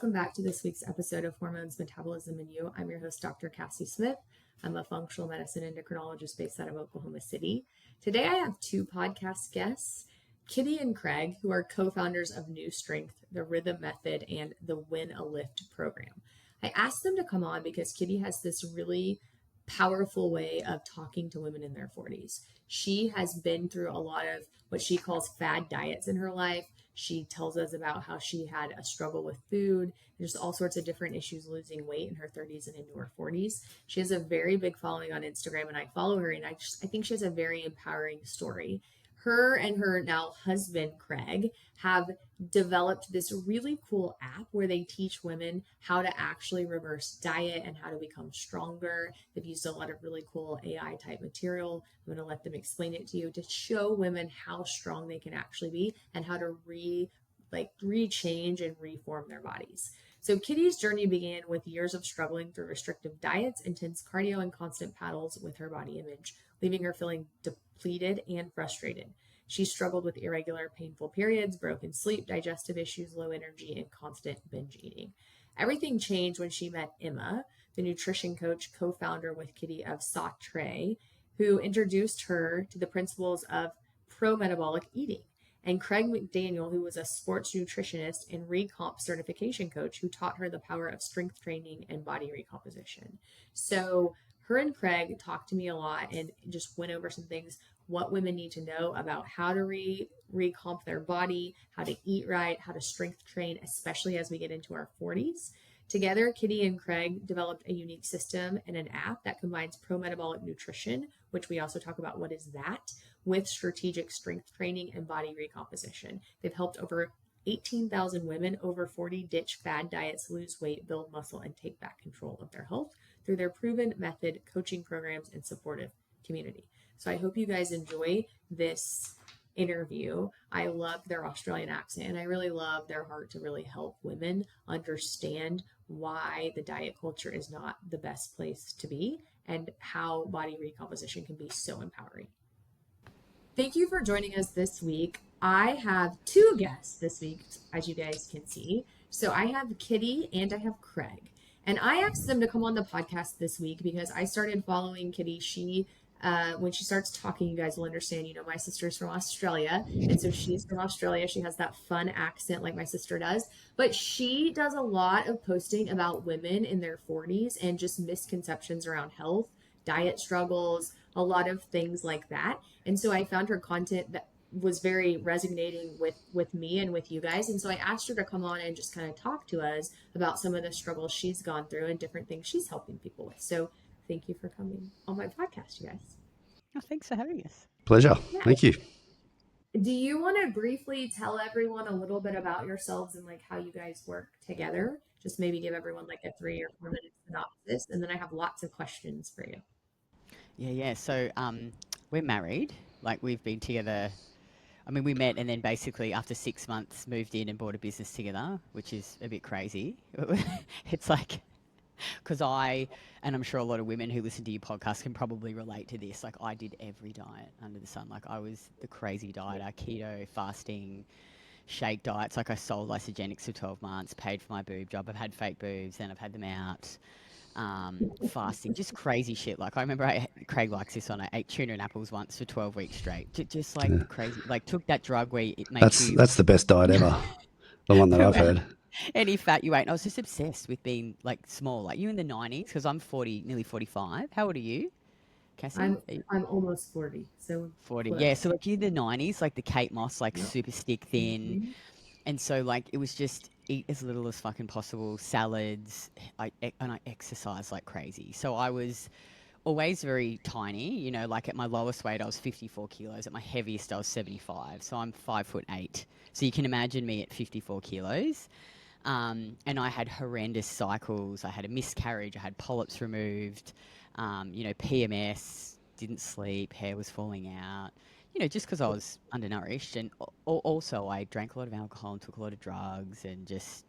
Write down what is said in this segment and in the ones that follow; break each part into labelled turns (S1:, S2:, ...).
S1: welcome back to this week's episode of Hormones, Metabolism, and You. I'm your host, Dr. Cassie Smith. I'm a functional medicine endocrinologist based out of Oklahoma City. Today I have two podcast guests, Kitty and Craig, who are co-founders of NuStrength, the RYM Method, and the Win a Lift program. I asked them to come on because Kitty has this really powerful way of talking to women in their 40s. She has been through a lot of what she calls fad diets in her life. She tells us about how she had a struggle with food. There's all sorts of different issues losing weight in her 30s and into her 40s. She has a very big following on Instagram, and I follow her, and I think she has a very empowering story. Her and her now husband, Craig, have developed this really cool app where they teach women how to actually reverse diet and how to become stronger. They've used a lot of really cool AI type material. I'm going to let them explain it to you to show women how strong they can actually be and how to rechange and reform their bodies. So Kitty's journey began with years of struggling through restrictive diets, intense cardio, and constant battles with her body image, leaving her feeling depleted and frustrated. She struggled with irregular, painful periods, broken sleep, digestive issues, low energy, and constant binge eating. Everything changed when she met Emma, the nutrition coach, co-founder with Kitty of Sautre, who introduced her to the principles of pro-metabolic eating, and Craig McDaniel, who was a sports nutritionist and recomp certification coach, who taught her the power of strength training and body recomposition. So her and Craig talked to me a lot and just went over some things, what women need to know about how to recomp their body, how to eat right, how to strength train, especially as we get into our 40s. Together, Kitty and Craig developed a unique system and an app that combines pro-metabolic nutrition, which we also talk about what is that, with strategic strength training and body recomposition. They've helped over 18,000 women over 40 ditch fad diets, lose weight, build muscle, and take back control of their health through their proven method, coaching programs, and supportive community. So I hope you guys enjoy this interview. I love their Australian accent, and I really love their heart to really help women understand why the diet culture is not the best place to be and how body recomposition can be so empowering. Thank you for joining us this week. I have two guests this week, as you guys can see. So I have Kitty and I have Craig. And I asked them to come on the podcast this week because I started following Kitty. When she starts talking, you guys will understand, my sister's from Australia. And so she's from Australia. She has that fun accent like my sister does. But she does a lot of posting about women in their 40s and just misconceptions around health, diet struggles, a lot of things like that. And so I found her content that was very resonating with me and with you guys. And so I asked her to come on and just kind of talk to us about some of the struggles she's gone through and different things she's helping people with. So thank you for coming on my podcast, you guys.
S2: Oh, thanks for having us.
S3: Pleasure. Yeah. Thank you.
S1: Do you want to briefly tell everyone a little bit about yourselves and how you guys work together? Just maybe give everyone a 3 or 4 minute synopsis, and then I have lots of questions for you.
S2: Yeah. So we're married. We've been together. We met and then basically after 6 months moved in and bought a business together, which is a bit crazy. It's because and I'm sure a lot of women who listen to your podcast can probably relate to this. I did every diet under the sun. I was the crazy dieter, keto, fasting, shake diets. I sold Isogenics for 12 months, paid for my boob job. I've had fake boobs, then I've had them out. Fasting, just crazy shit. I remember Craig likes this one. I ate tuna and apples once for 12 weeks straight. Just crazy. Took that drug where it makes you...
S3: That's the best diet ever. The one that I've heard.
S2: Any fat you ate. And I was just obsessed with being small. You in the 90s, because I'm 40, nearly 45. How old are you, Cassie?
S1: I'm almost 40. So
S2: 40. Close. Yeah. So you're in the 90s, the Kate Moss, super stick thin. Mm-hmm. And so it was just eat as little as fucking possible, salads, and I exercised like crazy. So I was always very tiny, at my lowest weight I was 54 kilos, at my heaviest I was 75. So I'm 5'8". So you can imagine me at 54 kilos. And I had horrendous cycles. I had a miscarriage. I had polyps removed, PMS, didn't sleep, hair was falling out, just because I was undernourished. And also I drank a lot of alcohol and took a lot of drugs and just,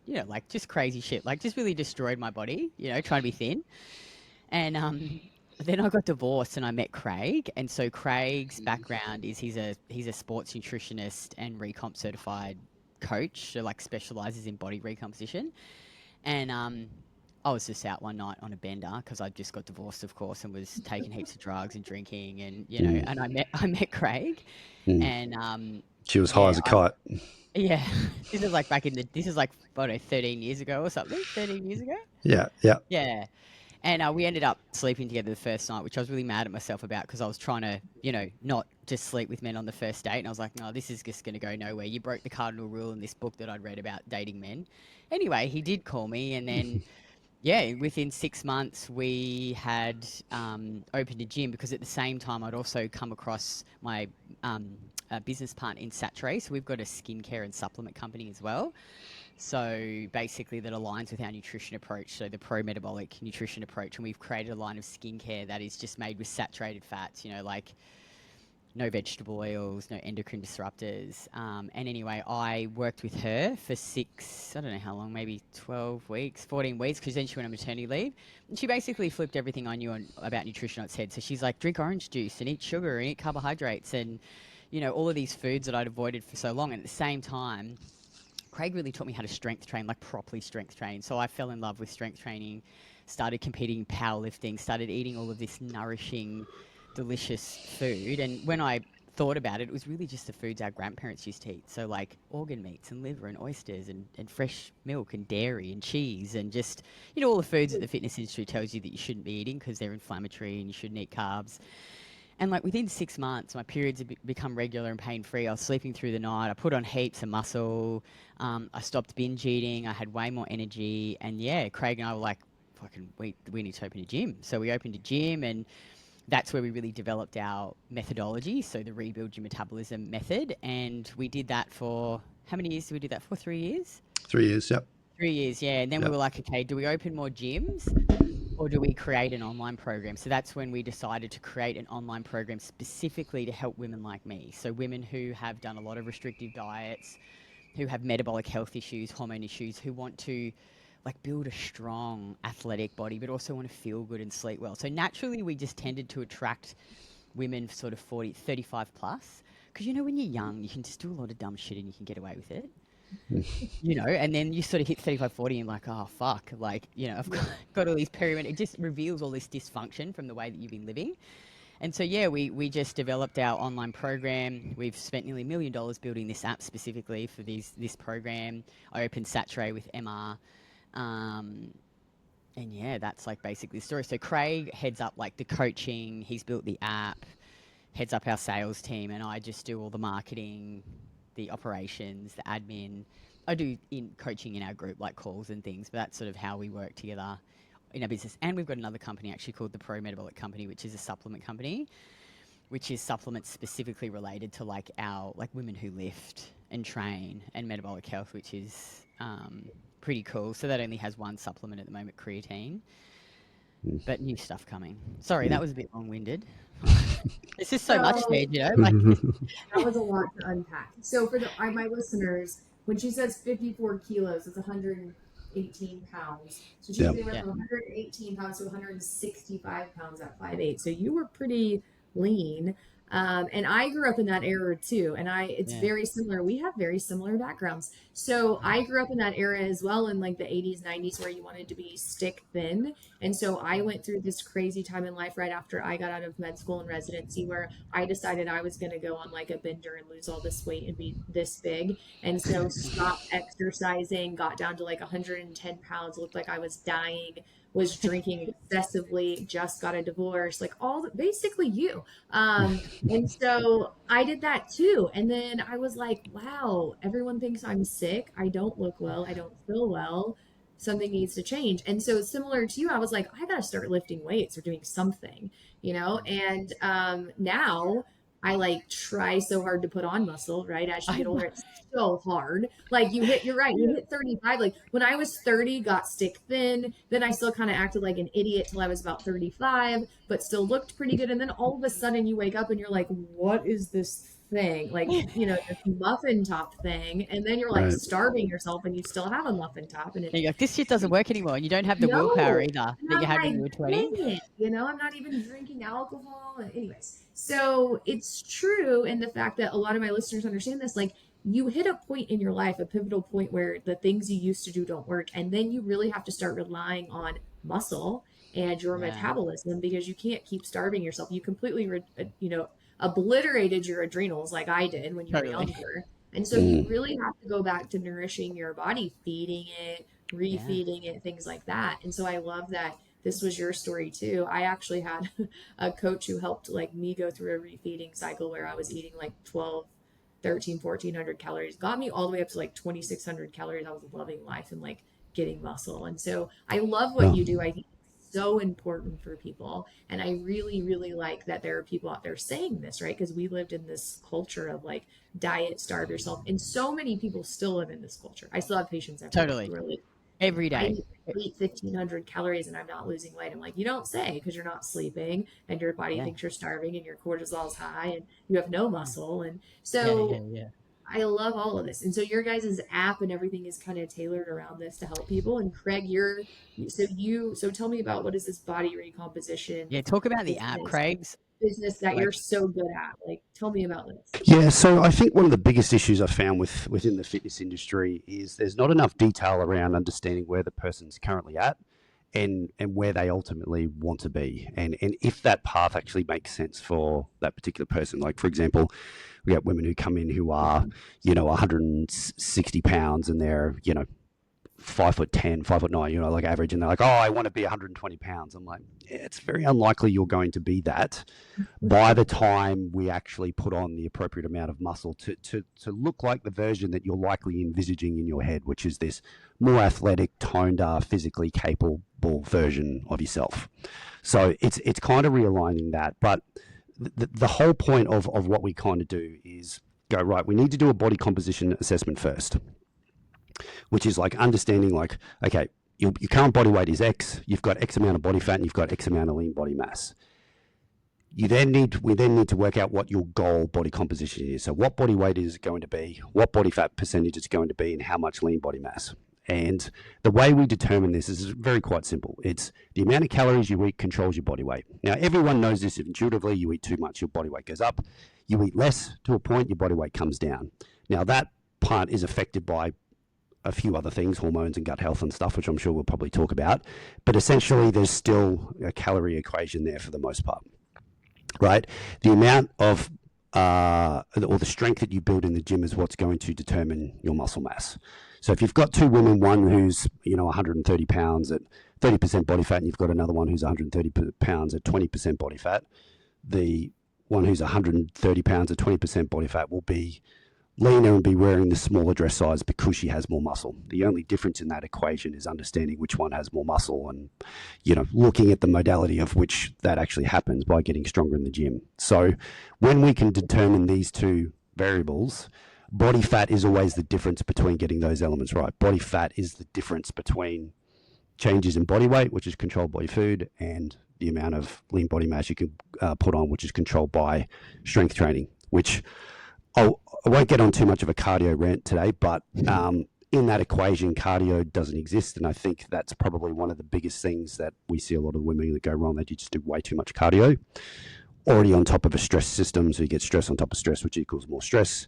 S2: just crazy shit, just really destroyed my body, trying to be thin. And then I got divorced and I met Craig. And so Craig's background is he's a sports nutritionist and recomp certified coach, so specializes in body recomposition. And I was just out one night on a bender because I just got divorced, of course, and was taking heaps of drugs and drinking, and and I met Craig, and
S3: She was high
S2: yeah,
S3: as a kite.
S2: yeah, this is like this is like, I don't know, 13 years ago or something. 13 years ago.
S3: Yeah.
S2: Yeah. And we ended up sleeping together the first night, which I was really mad at myself about because I was trying to, not just sleep with men on the first date. And I was like, no, this is just going to go nowhere. You broke the cardinal rule in this book that I'd read about dating men. Anyway, he did call me. And then, yeah, within 6 months, we had opened a gym because at the same time, I'd also come across my business partner in Saturday. So we've got a skincare and supplement company as well. So basically that aligns with our nutrition approach, so the pro-metabolic nutrition approach. And we've created a line of skincare that is just made with saturated fats, like no vegetable oils, no endocrine disruptors. And anyway, I worked with her for I don't know how long, maybe 12 weeks, 14 weeks, because then she went on maternity leave. And she basically flipped everything I knew about nutrition on its head. So she's like, drink orange juice and eat sugar and eat carbohydrates and, all of these foods that I'd avoided for so long. And at the same time, Craig really taught me how to strength train, like properly strength train. So I fell in love with strength training, started competing in powerlifting, started eating all of this nourishing, delicious food. And when I thought about it, it was really just the foods our grandparents used to eat. So like organ meats and liver and oysters and fresh milk and dairy and cheese and just, all the foods that the fitness industry tells you that you shouldn't be eating because they're inflammatory and you shouldn't eat carbs. And like within 6 months, my periods had become regular and pain-free. I was sleeping through the night. I put on heaps of muscle. I stopped binge eating. I had way more energy. And yeah, Craig and I were like, fucking, we need to open a gym. So we opened a gym, and that's where we really developed our methodology. So the Rebuild Your Metabolism method. And we did that for, how many years did we do that for? 3 years?
S3: 3 years, yep.
S2: 3 years, yeah. And then we were like, okay, do we open more gyms? Or do we create an online program? So that's when we decided to create an online program specifically to help women like me. So women who have done a lot of restrictive diets, who have metabolic health issues, hormone issues, who want to like build a strong athletic body, but also want to feel good and sleep well. So naturally we just tended to attract women sort of 35 plus. Because when you're young, you can just do a lot of dumb shit and you can get away with it. And then you sort of hit 35, 40 and like, oh, fuck, like, I've got all these it just reveals all this dysfunction from the way that you've been living. And so, yeah, we just developed our online program. We've spent nearly $1 million building this app specifically for this program. I opened Saturday with MR. And yeah, that's like basically the story. So Craig heads up like the coaching. He's built the app, heads up our sales team, and I just do all the marketing, the operations, the admin. I do in coaching in our group, like calls and things, but that's sort of how we work together in our business. And we've got another company actually called the Pro-Metabolic Company, which is a supplement company, which is supplements specifically related to like our women who lift and train and metabolic health, which is pretty cool. So that only has one supplement at the moment, creatine, but new stuff coming. Sorry, that was a bit long-winded. It's just so much there, like
S1: that was a lot to unpack. So for my listeners, when she says 54 kilos, it's 118 pounds. So she's been from 118 pounds to 165 pounds at 5'8". So you were pretty lean. And I grew up in that era too. And it's very similar. We have very similar backgrounds. So I grew up in that era as well in like the 80s, 90s, where you wanted to be stick thin. And so I went through this crazy time in life right after I got out of med school and residency where I decided I was going to go on like a bender and lose all this weight and be this big. And so stopped exercising, got down to like 110 pounds, looked like I was dying, was drinking excessively, just got a divorce, like basically you. And so I did that too. And then I was like, wow, everyone thinks I'm sick. I don't look well. I don't feel well. Something needs to change. And so similar to you, I was like, I got to start lifting weights or doing something, and now I like try so hard to put on muscle, right? As you get older, it's so hard. Like you're right. You hit 35. Like when I was 30, got stick thin. Then I still kind of acted like an idiot till I was about 35, but still looked pretty good. And then all of a sudden you wake up and you're like, what is this thing? Like, this muffin top thing. And then you're like starving yourself and you still have a muffin top. And
S2: you're like, this shit doesn't work anymore. And you don't have the willpower either that you had when you were 20.
S1: I'm not even drinking alcohol. Anyways. So it's true in the fact that a lot of my listeners understand this. Like, you hit a point in your life, a pivotal point where the things you used to do don't work. And then you really have to start relying on muscle and your
S2: Yeah,
S1: metabolism because you can't keep starving yourself. You completely, obliterated your adrenals like I did when you were
S2: totally.
S1: younger. And so you
S3: Mm.
S1: really have to go back to nourishing your body, feeding it,
S2: Yeah.
S1: refeeding it, things like that. And so I love that this was your story too. I actually had a coach who helped like me go through a refeeding cycle where I was eating like 12, 13, 1400 calories, got me all the way up to like 2600 calories. I was loving life and like getting muscle. And so I love what
S3: Yeah.
S1: you do. I think it's so important for people. And I really, really like that there are people out there saying this, right? Because we lived in this culture of like diet, starve yourself. And so many people still live in this culture. I still have patients every day
S2: Totally.
S1: who are like,
S2: Every
S1: I
S2: day.
S1: eat 1500 calories and I'm not losing weight. I'm like, you don't say, because you're not sleeping and your body
S2: Yeah.
S1: thinks you're starving and your cortisol's high and you have no
S2: Yeah.
S1: muscle. And
S2: Yeah. Yeah.
S1: so
S2: Yeah.
S1: I love all of this. And so your guys' app and everything is kind of tailored around this to help people. And Craig, so tell me about, what is this body recomposition
S2: Yeah. Talk about the app,
S1: business
S2: Craig's.
S1: business that you're
S2: Like,
S1: so good at? Like, tell me about this.
S3: Yeah, so I think one of the biggest issues I found within the fitness industry is there's not enough detail around understanding where the person's currently at and where they ultimately want to be, and if that path actually makes sense for that particular person. Like, for example, we get women who come in who are 160 pounds and they're 5'10", 5'9", like average, and they're like, oh, I want to be 120 pounds. I'm like, yeah, it's very unlikely you're going to be that by the time we actually put on the appropriate amount of muscle to look like the version that you're likely envisaging in your head, which is this more athletic, toned up, physically capable version of yourself. So it's kind of realigning that. But the whole point of what we kind of do is go, right, we need to do a body composition assessment first, which is like understanding, like, okay, your current body weight is X, you've got X amount of body fat, and you've got X amount of lean body mass. We then need to work out what your goal body composition is. So what body weight is it going to be, what body fat percentage it's going to be, and how much lean body mass. And the way we determine this is very quite simple. It's the amount of calories you eat controls your body weight. Now, everyone knows this intuitively. You eat too much, your body weight goes up. You eat less to a point, your body weight comes down. Now, that part is affected by a few other things, hormones and gut health and stuff, which I'm sure we'll probably talk about. But essentially, there's still a calorie equation there for the most part, right? The amount of or the strength that you build in the gym is what's going to determine your muscle mass. So if you've got two women, one who's 130 pounds at 30% body fat, and you've got another one who's 130 pounds at 20% body fat, the one who's 130 pounds at 20% body fat will be leaner and be wearing the smaller dress size because she has more muscle. The only difference in that equation is understanding which one has more muscle and, looking at the modality of which that actually happens by getting stronger in the gym. So when we can determine these two variables, body fat is always the difference between getting those elements right. Body fat is the difference between changes in body weight, which is controlled by food, and the amount of lean body mass you can put on, which is controlled by strength training, which I won't get on too much of a cardio rant today, but in that equation, cardio doesn't exist. And I think that's probably one of the biggest things that we see a lot of women that go wrong. They just do way too much cardio, already on top of a stress system. So you get stress on top of stress, which equals more stress.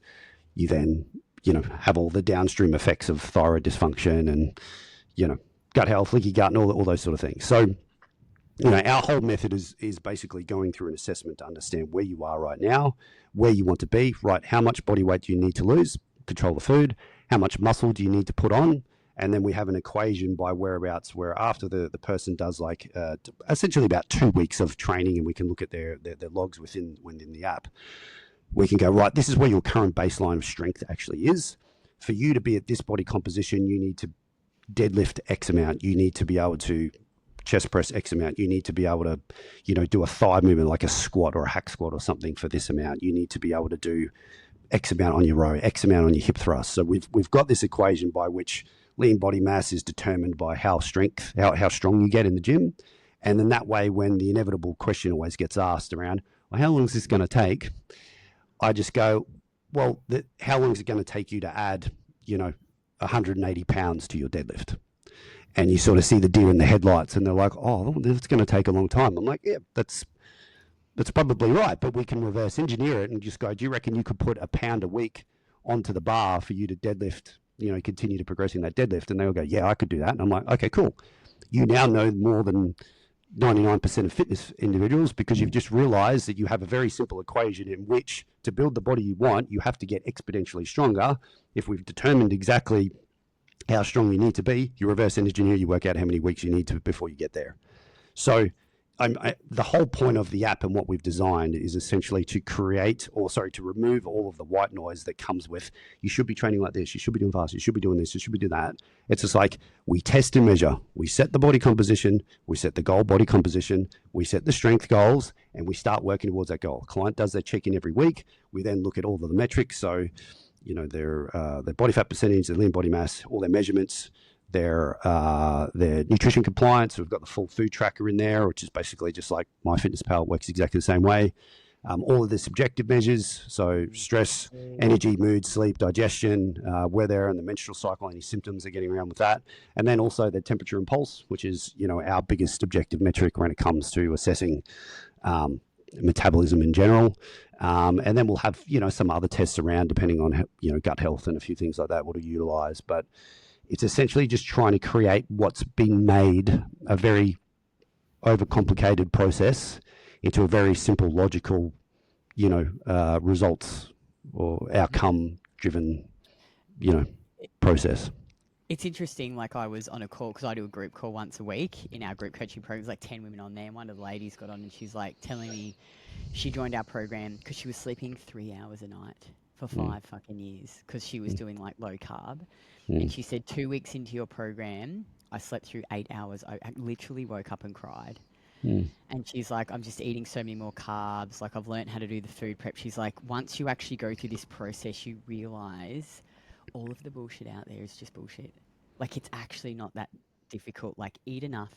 S3: You then, have all the downstream effects of thyroid dysfunction and, gut health, leaky gut, and all those sort of things. So, our whole method is basically going through an assessment to understand where you are right now, where you want to be, right? How much body weight do you need to lose? Control the food. How much muscle do you need to put on? And then we have an equation by whereabouts where after the person does like essentially about 2 weeks of training, and we can look at their logs within the app. We can go, right, this is where your current baseline of strength actually is. For you to be at this body composition, you need to deadlift X amount. You need to be able to chest press X amount. You need to be able to, do a thigh movement like a squat or a hack squat or something for this amount. You need to be able to do X amount on your row, X amount on your hip thrust. So we've got this equation by which lean body mass is determined by how strong you get in the gym. And then that way, when the inevitable question always gets asked around, well, how long is this going to take? I just go, well, how long is it going to take you to add, 180 pounds to your deadlift? And you sort of see the deer in the headlights, and they're like, oh, it's going to take a long time. I'm like, yeah, that's that's probably right, but we can reverse engineer it and just go, do you reckon you could put a pound a week onto the bar for you to deadlift, continue to progressing that deadlift? And they'll go, yeah, I could do that. And I'm like, okay, cool. You now know more than 99% of fitness individuals, because you've just realized that you have a very simple equation in which to build the body you want, you have to get exponentially stronger. If we've determined exactly how strong you need to be, you reverse engineer, you work out how many weeks you need to before you get there. So the whole point of the app and what we've designed is essentially to to remove all of the white noise that comes with, you should be training like this, you should be doing fast, you should be doing this, you should be doing that. It's just like, we test and measure. We set the body composition, we set the goal body composition, we set the strength goals, and we start working towards that goal. Client does their check-in every week. We then look at all of the metrics. So, their body fat percentage, their lean body mass, all their measurements, their nutrition compliance. We've got the full food tracker in there, which is basically just like MyFitnessPal. It works exactly the same way. All of the subjective measures, so stress, energy, mood, sleep, digestion, weather, and the menstrual cycle, any symptoms are getting around with that. And then also the temperature and pulse, which is, our biggest objective metric when it comes to assessing metabolism in general. And then we'll have, some other tests around depending on, gut health and a few things like that we'll utilize. But it's essentially just trying to create what's been made a very overcomplicated process into a very simple, logical, results or outcome driven, process.
S2: It's interesting. Like, I was on a call, because I do a group call once a week in our group coaching program. There's like 10 women on there. And one of the ladies got on and she's like telling me she joined our program because she was sleeping 3 hours a night for 5 fucking years because she was doing like low carb. And she said, 2 weeks into your program, I slept through 8 hours. I literally woke up and cried. And she's like, I'm just eating so many more carbs. Like, I've learned how to do the food prep. She's like, once you actually go through this process, you realize all of the bullshit out there is just bullshit. Like, it's actually not that difficult. Like, eat enough,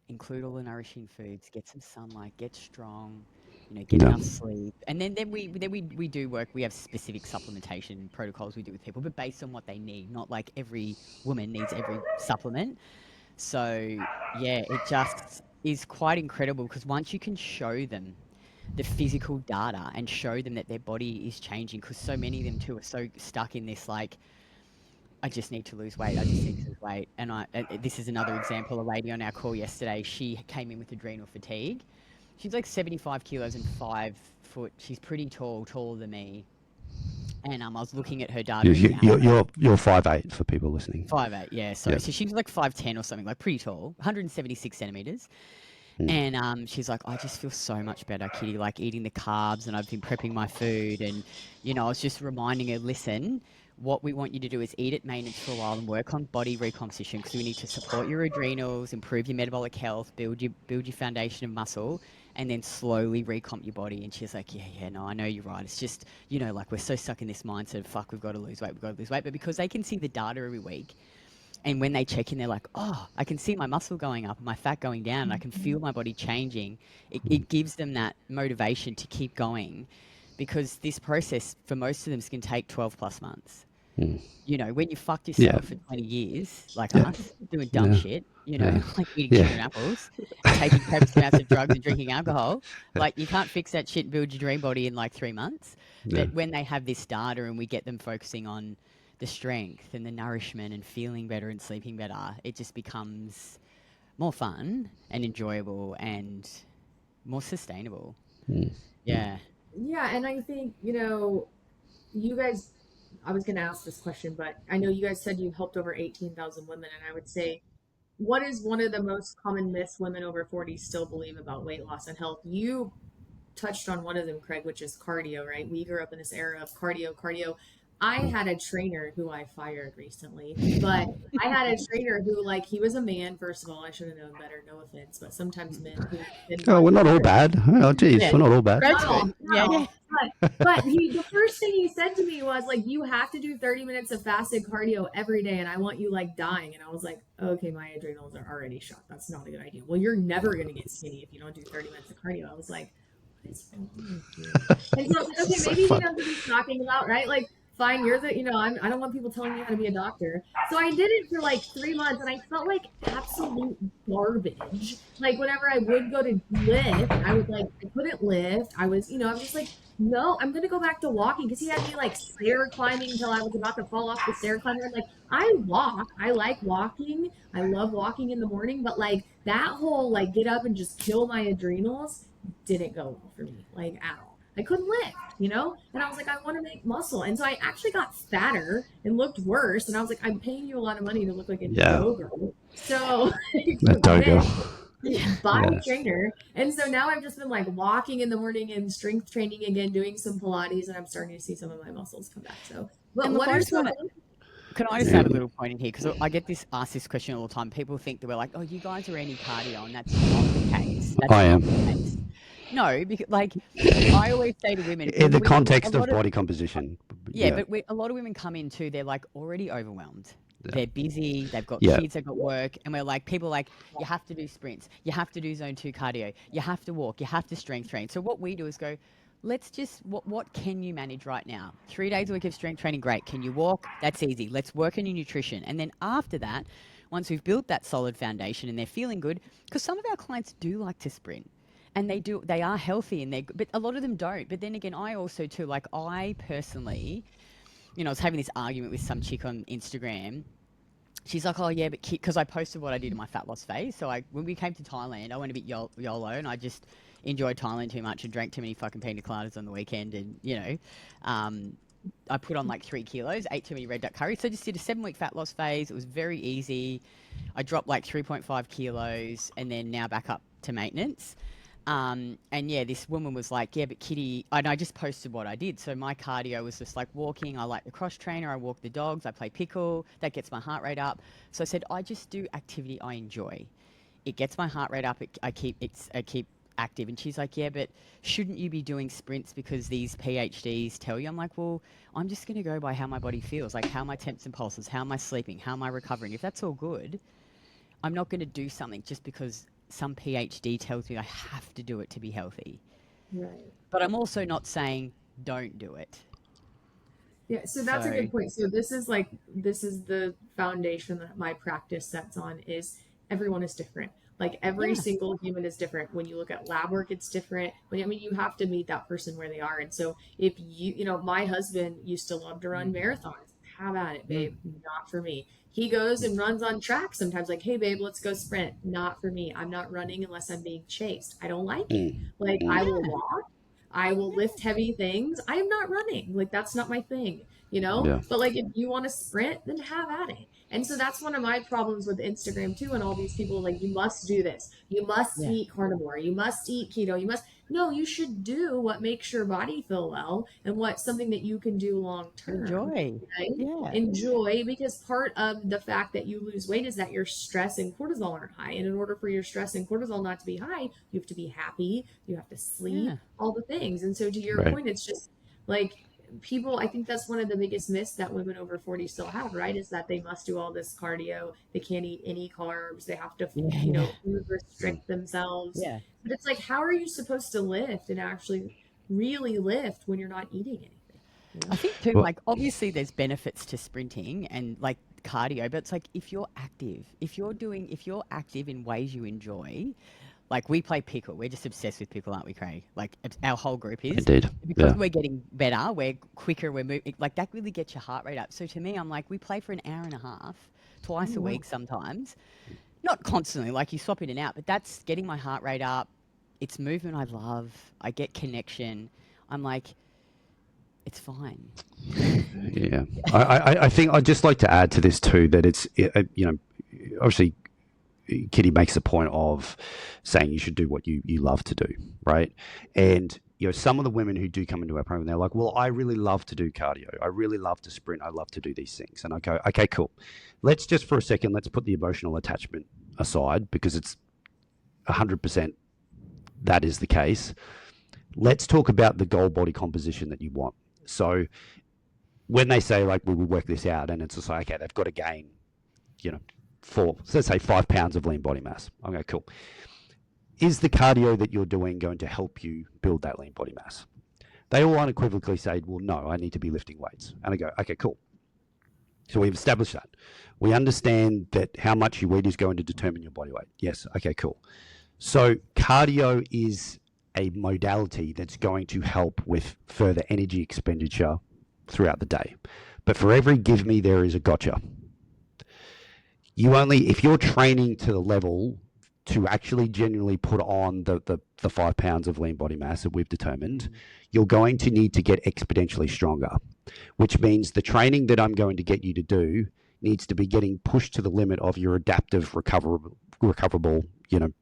S2: include all the nourishing foods, get some sunlight, get strong, get enough sleep. And then we do work. We have specific supplementation protocols we do with people, but based on what they need. Not like every woman needs every supplement. So yeah, it just is quite incredible, because once you can show them the physical data and show them that their body is changing, because so many of them too are so stuck in this, like, I just need to lose weight. I just need to lose weight. And this is another example. A lady on our call yesterday, she came in with adrenal fatigue. She's like 75 kilos and 5 foot. She's pretty tall, taller than me. And I was looking at her data.
S3: You're 5'8" for people listening.
S2: 5'8", yeah. So she's like 5'10" or something, like pretty tall, 176 centimeters. And she's like, I just feel so much better, Kitty, like eating the carbs, and I've been prepping my food. And, I was just reminding her, listen, what we want you to do is eat at maintenance for a while and work on body recomposition, because we need to support your adrenals, improve your metabolic health, build your foundation of muscle, and then slowly recomp your body. And she's like, no, I know you're right. It's just, like, we're so stuck in this mindset of, fuck, we've got to lose weight. But because they can see the data every week, and when they check in, they're like, oh, I can see my muscle going up and my fat going down, and I can feel my body changing. It gives them that motivation to keep going, because this process for most of them can take 12 plus months. When you fucked yourself for 20 years, like us, doing dumb shit, like eating chicken and apples, and taking copious amounts of drugs and drinking alcohol, like, you can't fix that shit and build your dream body in like 3 months. But when they have this data and we get them focusing on the strength and the nourishment and feeling better and sleeping better, it just becomes more fun and enjoyable and more sustainable. Yeah.
S1: Yeah, and I think, you guys, I was going to ask this question, but I know you guys said you helped over 18,000 women, and I would say, what is one of the most common myths women over 40 still believe about weight loss and health? You touched on one of them, Craig, which is cardio, right? We grew up in this era of cardio. I had a trainer who I fired recently, but I had a trainer who, like, he was a man, first of all. I should have known better, no offense, but sometimes men who...
S3: we're not all bad. Oh, geez, we're not all bad.
S1: No. But the first thing he said to me was, like, you have to do 30 minutes of fasted cardio every day, and I want you, like, dying. And I was like, okay, my adrenals are already shot. That's not a good idea. Well, you're never going to get skinny if you don't do 30 minutes of cardio. I was like, what is wrong with you? And so, okay, maybe he knows what he's talking about, right? Like, fine, you're the, I don't want people telling me how to be a doctor. So I did it for like 3 months and I felt like absolute garbage. Like whenever I would go to lift, I couldn't lift. I was just like, no, I'm gonna go back to walking because he had me like stair climbing until I was about to fall off the stair climber. I'm like, I walk, I like walking, I love walking in the morning, but like that whole like get up and just kill my adrenals didn't go well for me, like at all. I couldn't lift. And I was like, I want to make muscle. And so I actually got fatter and looked worse. And I was like, I'm paying you a lot of money to look like a dogo. So
S3: a dogo.
S1: Buy a trainer. And so now I've just been like walking in the morning and strength training again, doing some Pilates, and I'm starting to see some of my muscles come back. So, but what are some?
S2: Can I just add a little point in here? Because I get asked this question all the time. People think that we're like, oh, you guys are any cardio, and that's not the case.
S3: I am.
S2: No, because like I always say to women,
S3: in the context of body composition.
S2: Yeah, but a lot of women come in too. They're like already overwhelmed. Yeah. They're busy. They've got kids. They've got work, and we're like, people are like, you have to do sprints. You have to do zone 2 cardio. You have to walk. You have to strength train. So what we do is go, let's just what can you manage right now? 3 days a week of strength training, great. Can you walk? That's easy. Let's work on your nutrition, and then after that, once we've built that solid foundation and they're feeling good, because some of our clients do like to sprint. And they are healthy, but a lot of them don't. But then again, I also too, like I personally, I was having this argument with some chick on Instagram. She's like, oh yeah, but because I posted what I did in my fat loss phase. So when we came to Thailand, I went a bit YOLO and I just enjoyed Thailand too much and drank too many fucking pina coladas on the weekend. And, I put on like 3 kilos, ate too many red duck curries. So I just did a 7-week fat loss phase. It was very easy. I dropped like 3.5 kilos and then now back up to maintenance. And yeah, this woman was like, yeah, but Kitty, and I just posted what I did. So my cardio was just like walking. I like the cross trainer. I walk the dogs. I play pickle. That gets my heart rate up. So I said, I just do activity I enjoy. It gets my heart rate up. I keep active. And she's like, yeah, but shouldn't you be doing sprints because these PhDs tell you? I'm like, well, I'm just going to go by how my body feels. Like how my temps and pulses, how am I sleeping? How am I recovering? If that's all good, I'm not going to do something just because some PhD tells me I have to do it to be healthy.
S1: Right.
S2: But I'm also not saying don't do it.
S1: Yeah, so that's a good point. So this is the foundation that my practice sets on is everyone is different. Like every single human is different. When you look at lab work, it's different. You have to meet that person where they are. And so if my husband used to love to run marathons. Have at it, babe. Not for me. He goes and runs on track sometimes, like, hey, babe, let's go sprint. Not for me. I'm not running unless I'm being chased. I don't like it. Like, I will walk. I will lift heavy things. I am not running. Like, that's not my thing, Yeah. But, like, if you want to sprint, then have at it. And so that's one of my problems with Instagram, too, and all these people, like, you must do this. You must eat carnivore. You must eat keto. No, you should do what makes your body feel well and what's something that you can do long term.
S2: Enjoy.
S1: Right?
S2: Yeah.
S1: Enjoy, because part of the fact that you lose weight is that your stress and cortisol aren't high. And in order for your stress and cortisol not to be high, you have to be happy, you have to sleep, all the things. And so to your point, it's just like people, I think that's one of the biggest myths that women over 40 still have, right? Is that they must do all this cardio. They can't eat any carbs. They have to, food restrict themselves. Yeah. But it's like, how are you supposed to lift and actually really lift when you're not eating anything?
S2: I think too, like obviously there's benefits to sprinting and like cardio, but it's like if you're active, if you're active in ways you enjoy, like we play pickle. We're just obsessed with pickle, aren't we, Craig? Like our whole group is.
S3: Indeed.
S2: Because we're getting better, we're quicker, we're moving. Like that really gets your heart rate up. So to me, I'm like, we play for an hour and a half, twice a week sometimes. Not constantly, like you swap in and out, but that's getting my heart rate up. It's movement I love. I get connection. I'm like, it's fine.
S3: Yeah. I think I'd just like to add to this too, that it's, obviously Kitty makes the point of saying you should do what you love to do, right? And some of the women who do come into our program, they're like, well, I really love to do cardio. I really love to sprint. I love to do these things. And I go, okay, cool. Let's just for a second, let's put the emotional attachment aside because it's 100% that is the case. Let's talk about the goal body composition that you want. So when they say like, we will work this out, and it's just like, okay, they've got to gain, let's say 5 pounds of lean body mass. Okay, cool. Is the cardio that you're doing going to help you build that lean body mass? They all unequivocally say, well, no, I need to be lifting weights. And I go, okay, cool. So we've established that. We understand that how much you eat is going to determine your body weight. Yes, okay, cool. So cardio is a modality that's going to help with further energy expenditure throughout the day. But for every give me, there is a gotcha. If you're training to the level to actually genuinely put on the 5 pounds of lean body mass that we've determined, you're going to need to get exponentially stronger, which means the training that I'm going to get you to do needs to be getting pushed to the limit of your adaptive recoverable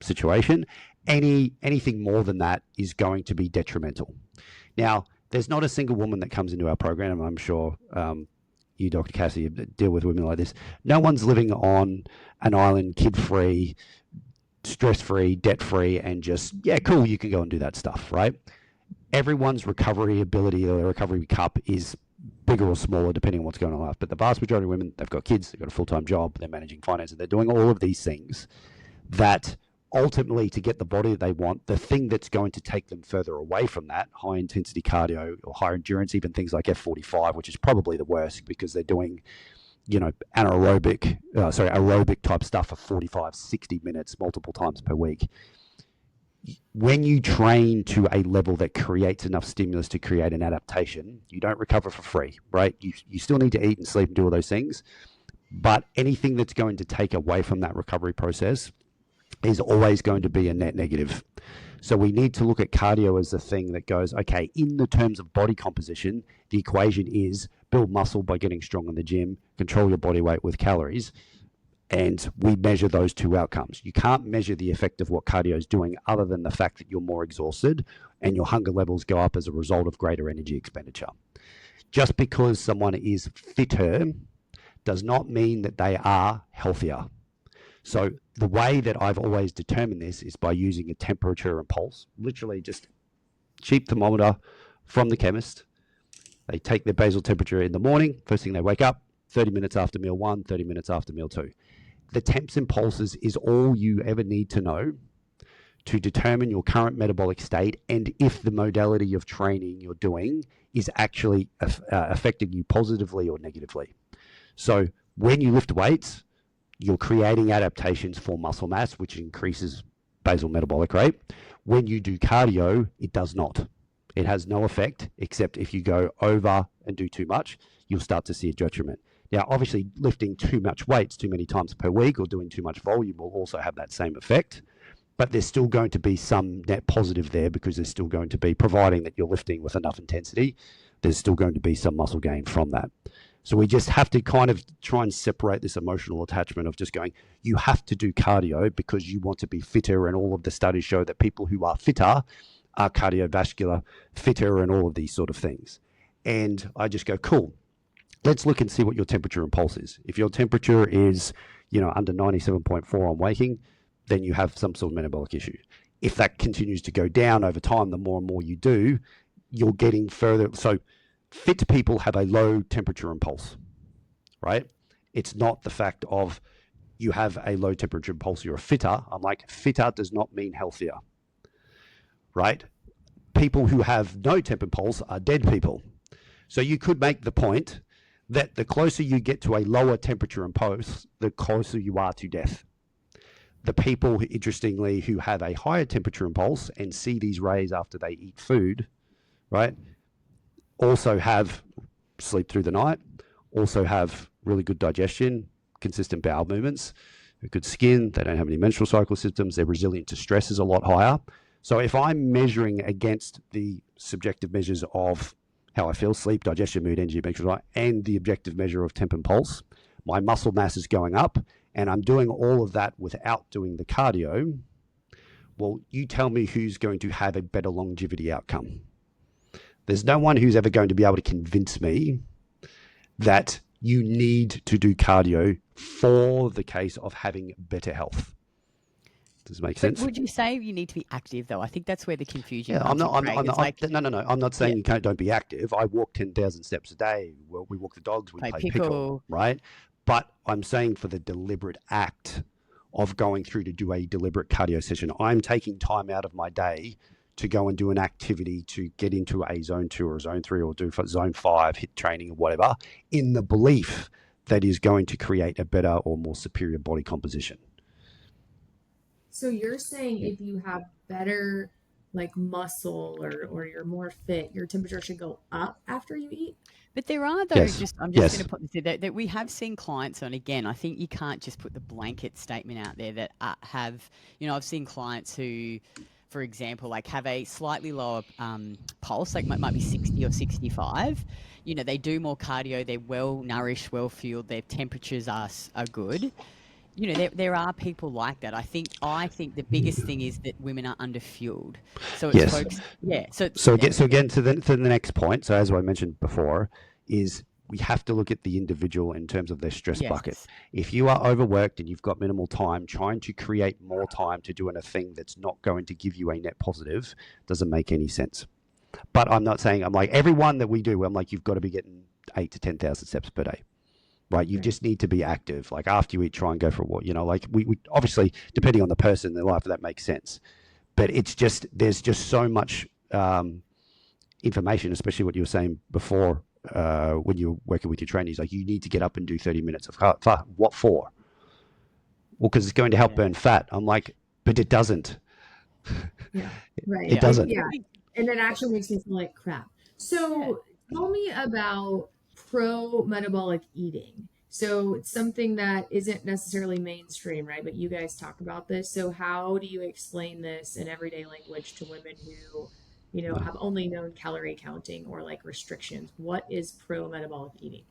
S3: situation. Anything more than that is going to be detrimental. Now, there's not a single woman that comes into our program, I'm sure you, Dr. Cassie, deal with women like this. No one's living on an island, kid-free, stress-free, debt-free, and just, yeah, cool, you can go and do that stuff, right? Everyone's recovery ability or recovery cup is bigger or smaller depending on what's going on in life. But the vast majority of women, they've got kids, they've got a full-time job, they're managing finances, they're doing all of these things that ultimately, to get the body that they want, the thing that's going to take them further away from that, high intensity cardio or high endurance, even things like F45, which is probably the worst because they're doing, aerobic type stuff for 45, 60 minutes, multiple times per week. When you train to a level that creates enough stimulus to create an adaptation, you don't recover for free, right? You still need to eat and sleep and do all those things, but anything that's going to take away from that recovery process is always going to be a net negative. So we need to look at cardio as the thing that goes, okay, in the terms of body composition, the equation is build muscle by getting strong in the gym, control your body weight with calories, and we measure those two outcomes. You can't measure the effect of what cardio is doing other than the fact that you're more exhausted and your hunger levels go up as a result of greater energy expenditure. Just because someone is fitter does not mean that they are healthier. So the way that I've always determined this is by using a temperature and pulse, literally just cheap thermometer from the chemist. They take their basal temperature in the morning, first thing they wake up, 30 minutes after meal 1, 30 minutes after meal 2. The temps and pulses is all you ever need to know to determine your current metabolic state and if the modality of training you're doing is actually affecting you positively or negatively. So when you lift weights, you're creating adaptations for muscle mass, which increases basal metabolic rate. When you do cardio, it does not. It has no effect, except if you go over and do too much, you'll start to see a detriment. Now, obviously, lifting too much weights too many times per week or doing too much volume will also have that same effect. But there's still going to be some net positive there because there's still going to be, providing that you're lifting with enough intensity, there's still going to be some muscle gain from that. So we just have to kind of try and separate this emotional attachment of just going, you have to do cardio because you want to be fitter, and all of the studies show that people who are fitter are cardiovascular fitter and all of these sort of things. And I just go, cool, let's look and see what your temperature and pulse is. If your temperature is, under 97.4 on waking, then you have some sort of metabolic issue. If that continues to go down over time, the more and more you do, you're getting further. So fit people have a low temperature and pulse, right? It's not the fact of you have a low temperature and pulse, you're a fitter. I'm like, fitter does not mean healthier, right? People who have no temp and pulse are dead people. So you could make the point that the closer you get to a lower temperature and pulse, the closer you are to death. The people, interestingly, who have a higher temperature and pulse and see these rays after they eat food, right, also have sleep through the night, also have really good digestion, consistent bowel movements, good skin, they don't have any menstrual cycle symptoms, their resilience to stress is a lot higher. So if I'm measuring against the subjective measures of how I feel, sleep, digestion, mood, energy, and the objective measure of temp and pulse, my muscle mass is going up, and I'm doing all of that without doing the cardio, well, you tell me who's going to have a better longevity outcome. There's no one who's ever going to be able to convince me that you need to do cardio for the case of having better health. Does it make sense?
S2: Would you say you need to be active though? I think that's where the confusion
S3: No,
S2: comes in.
S3: No. I'm not saying you don't be active. I walk 10,000 steps a day. Well, we walk the dogs. We play pickle, right? But I'm saying for the deliberate act of going through to do a deliberate cardio session, I'm taking time out of my day to go and do an activity to get into a zone 2 or zone 3 or do zone 5 hit training or whatever, in the belief that is going to create a better or more superior body composition.
S1: So you're saying if you have better like muscle or you're more fit, your temperature should go up after you eat?
S2: But there are though,
S3: Yes.
S2: I'm just
S3: Yes.
S2: going to put this in, that we have seen clients on, again, I think you can't just put the blanket statement out there that have, I've seen clients who, for example, like have a slightly lower pulse, like might be 60 or 65. They do more cardio, they're well nourished, well fueled, their temperatures are good. There are people like that. I think the biggest thing is that women are underfueled. So it's folks, yeah.
S3: So again to the next point. So as I mentioned before, is we have to look at the individual in terms of their stress bucket. If you are overworked and you've got minimal time, trying to create more time to doing a thing that's not going to give you a net positive doesn't make any sense. But I'm not saying, I'm like, everyone that we do, I'm like, you've got to be getting 8 to 10,000 steps per day. Right, you just need to be active. Like after you eat, try and go for a walk. Like we obviously, depending on the person in their life, that makes sense. But it's just there's just so much information, especially what you were saying before when you're working with your trainees. Like you need to get up and do 30 minutes of what for? Well, because it's going to help burn fat. I'm like, but it doesn't.
S1: Yeah, right.
S3: It doesn't.
S1: Yeah, and it actually makes me feel like crap. So tell me about pro-metabolic eating. So it's something that isn't necessarily mainstream, right? But you guys talk about this. So how do you explain this in everyday language to women who, have only known calorie counting or like restrictions? What is pro-metabolic eating?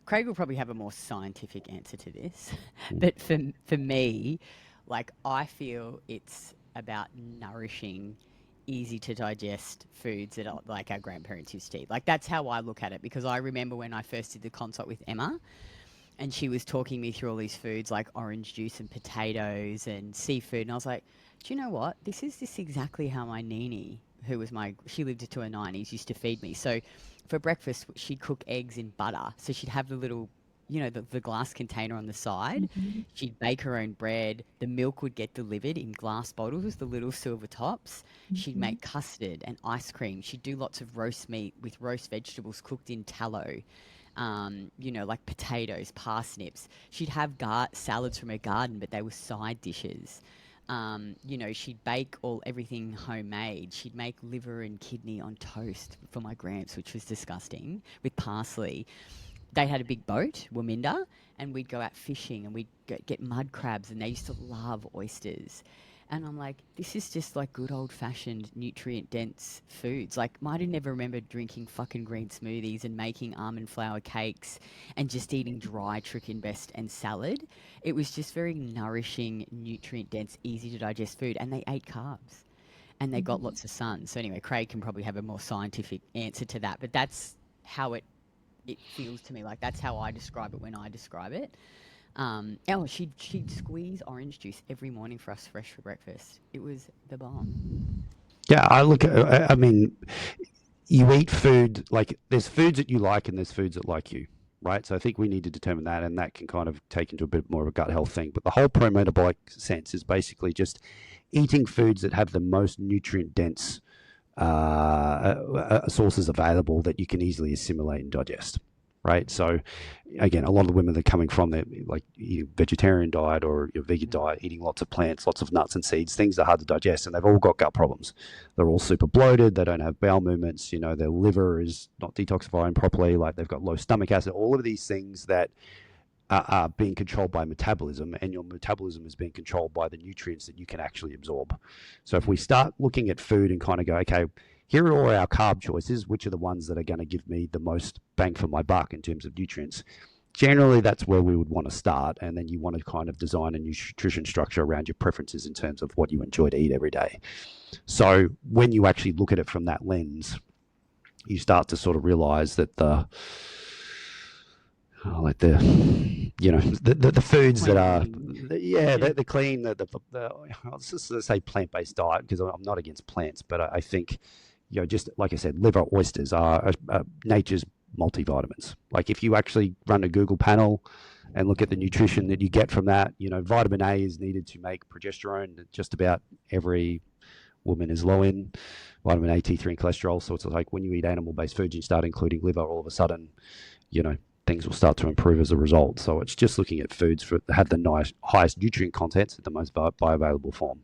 S2: Craig will probably have a more scientific answer to this. But for me, like I feel it's about nourishing, easy to digest foods that are like our grandparents used to eat. Like that's how I look at it, because I remember when I first did the consult with Emma and she was talking me through all these foods like orange juice and potatoes and seafood, and I was like, do you know what? This is exactly how my Nini, who was she lived into her 90s, used to feed me. So for breakfast, she'd cook eggs in butter. So she'd have the little the glass container on the side.
S1: Mm-hmm.
S2: She'd bake her own bread. The milk would get delivered in glass bottles, the little silver tops.
S1: Mm-hmm.
S2: She'd make custard and ice cream. She'd do lots of roast meat with roast vegetables cooked in tallow. Like potatoes, parsnips. She'd have salads from her garden, but they were side dishes. She'd bake everything homemade. She'd make liver and kidney on toast for my gramps, which was disgusting, with parsley. They had a big boat, Waminda, and we'd go out fishing and we'd get mud crabs, and they used to love oysters. And I'm like, this is just like good old-fashioned nutrient-dense foods. Like, Marty never remembered drinking fucking green smoothies and making almond flour cakes and just eating dry chicken breast and salad. It was just very nourishing, nutrient-dense, easy-to-digest food, and they ate carbs. And they got lots of sun. So anyway, Craig can probably have a more scientific answer to that, but that's how it feels to me. Like, that's how I describe it when I describe it. She'd squeeze orange juice every morning for us, fresh for breakfast. It was the bomb.
S3: Yeah, I mean, you eat food, like there's foods that you like and there's foods that like you, right? So I think we need to determine that, and that can kind of take into a bit more of a gut health thing. But the whole pro-metabolic sense is basically just eating foods that have the most nutrient dense sources available that you can easily assimilate and digest. Right. So again, a lot of the women that are coming from like vegetarian diet or your vegan diet, eating lots of plants, lots of nuts and seeds, things that are hard to digest, and they've all got gut problems. They're all super bloated. They don't have bowel movements. Their liver is not detoxifying properly. Like they've got low stomach acid, all of these things that are being controlled by metabolism, and your metabolism is being controlled by the nutrients that you can actually absorb. So if we start looking at food and kind of go, okay, here are all our carb choices, which are the ones that are going to give me the most bang for my buck in terms of nutrients. Generally, that's where we would want to start. And then you want to kind of design a nutrition structure around your preferences in terms of what you enjoy to eat every day. So when you actually look at it from that lens, you start to sort of realize that the foods that are, they're clean, let's just say plant-based diet, because I'm not against plants, but I think, just like I said, liver oysters are nature's multivitamins. Like if you actually run a Google panel and look at the nutrition that you get from that, vitamin A is needed to make progesterone. Just about every woman is low in vitamin A, T3, and cholesterol. So it's like when you eat animal-based foods, you start including liver, all of a sudden, things will start to improve as a result. So it's just looking at foods that have the highest nutrient contents at the most bioavailable form,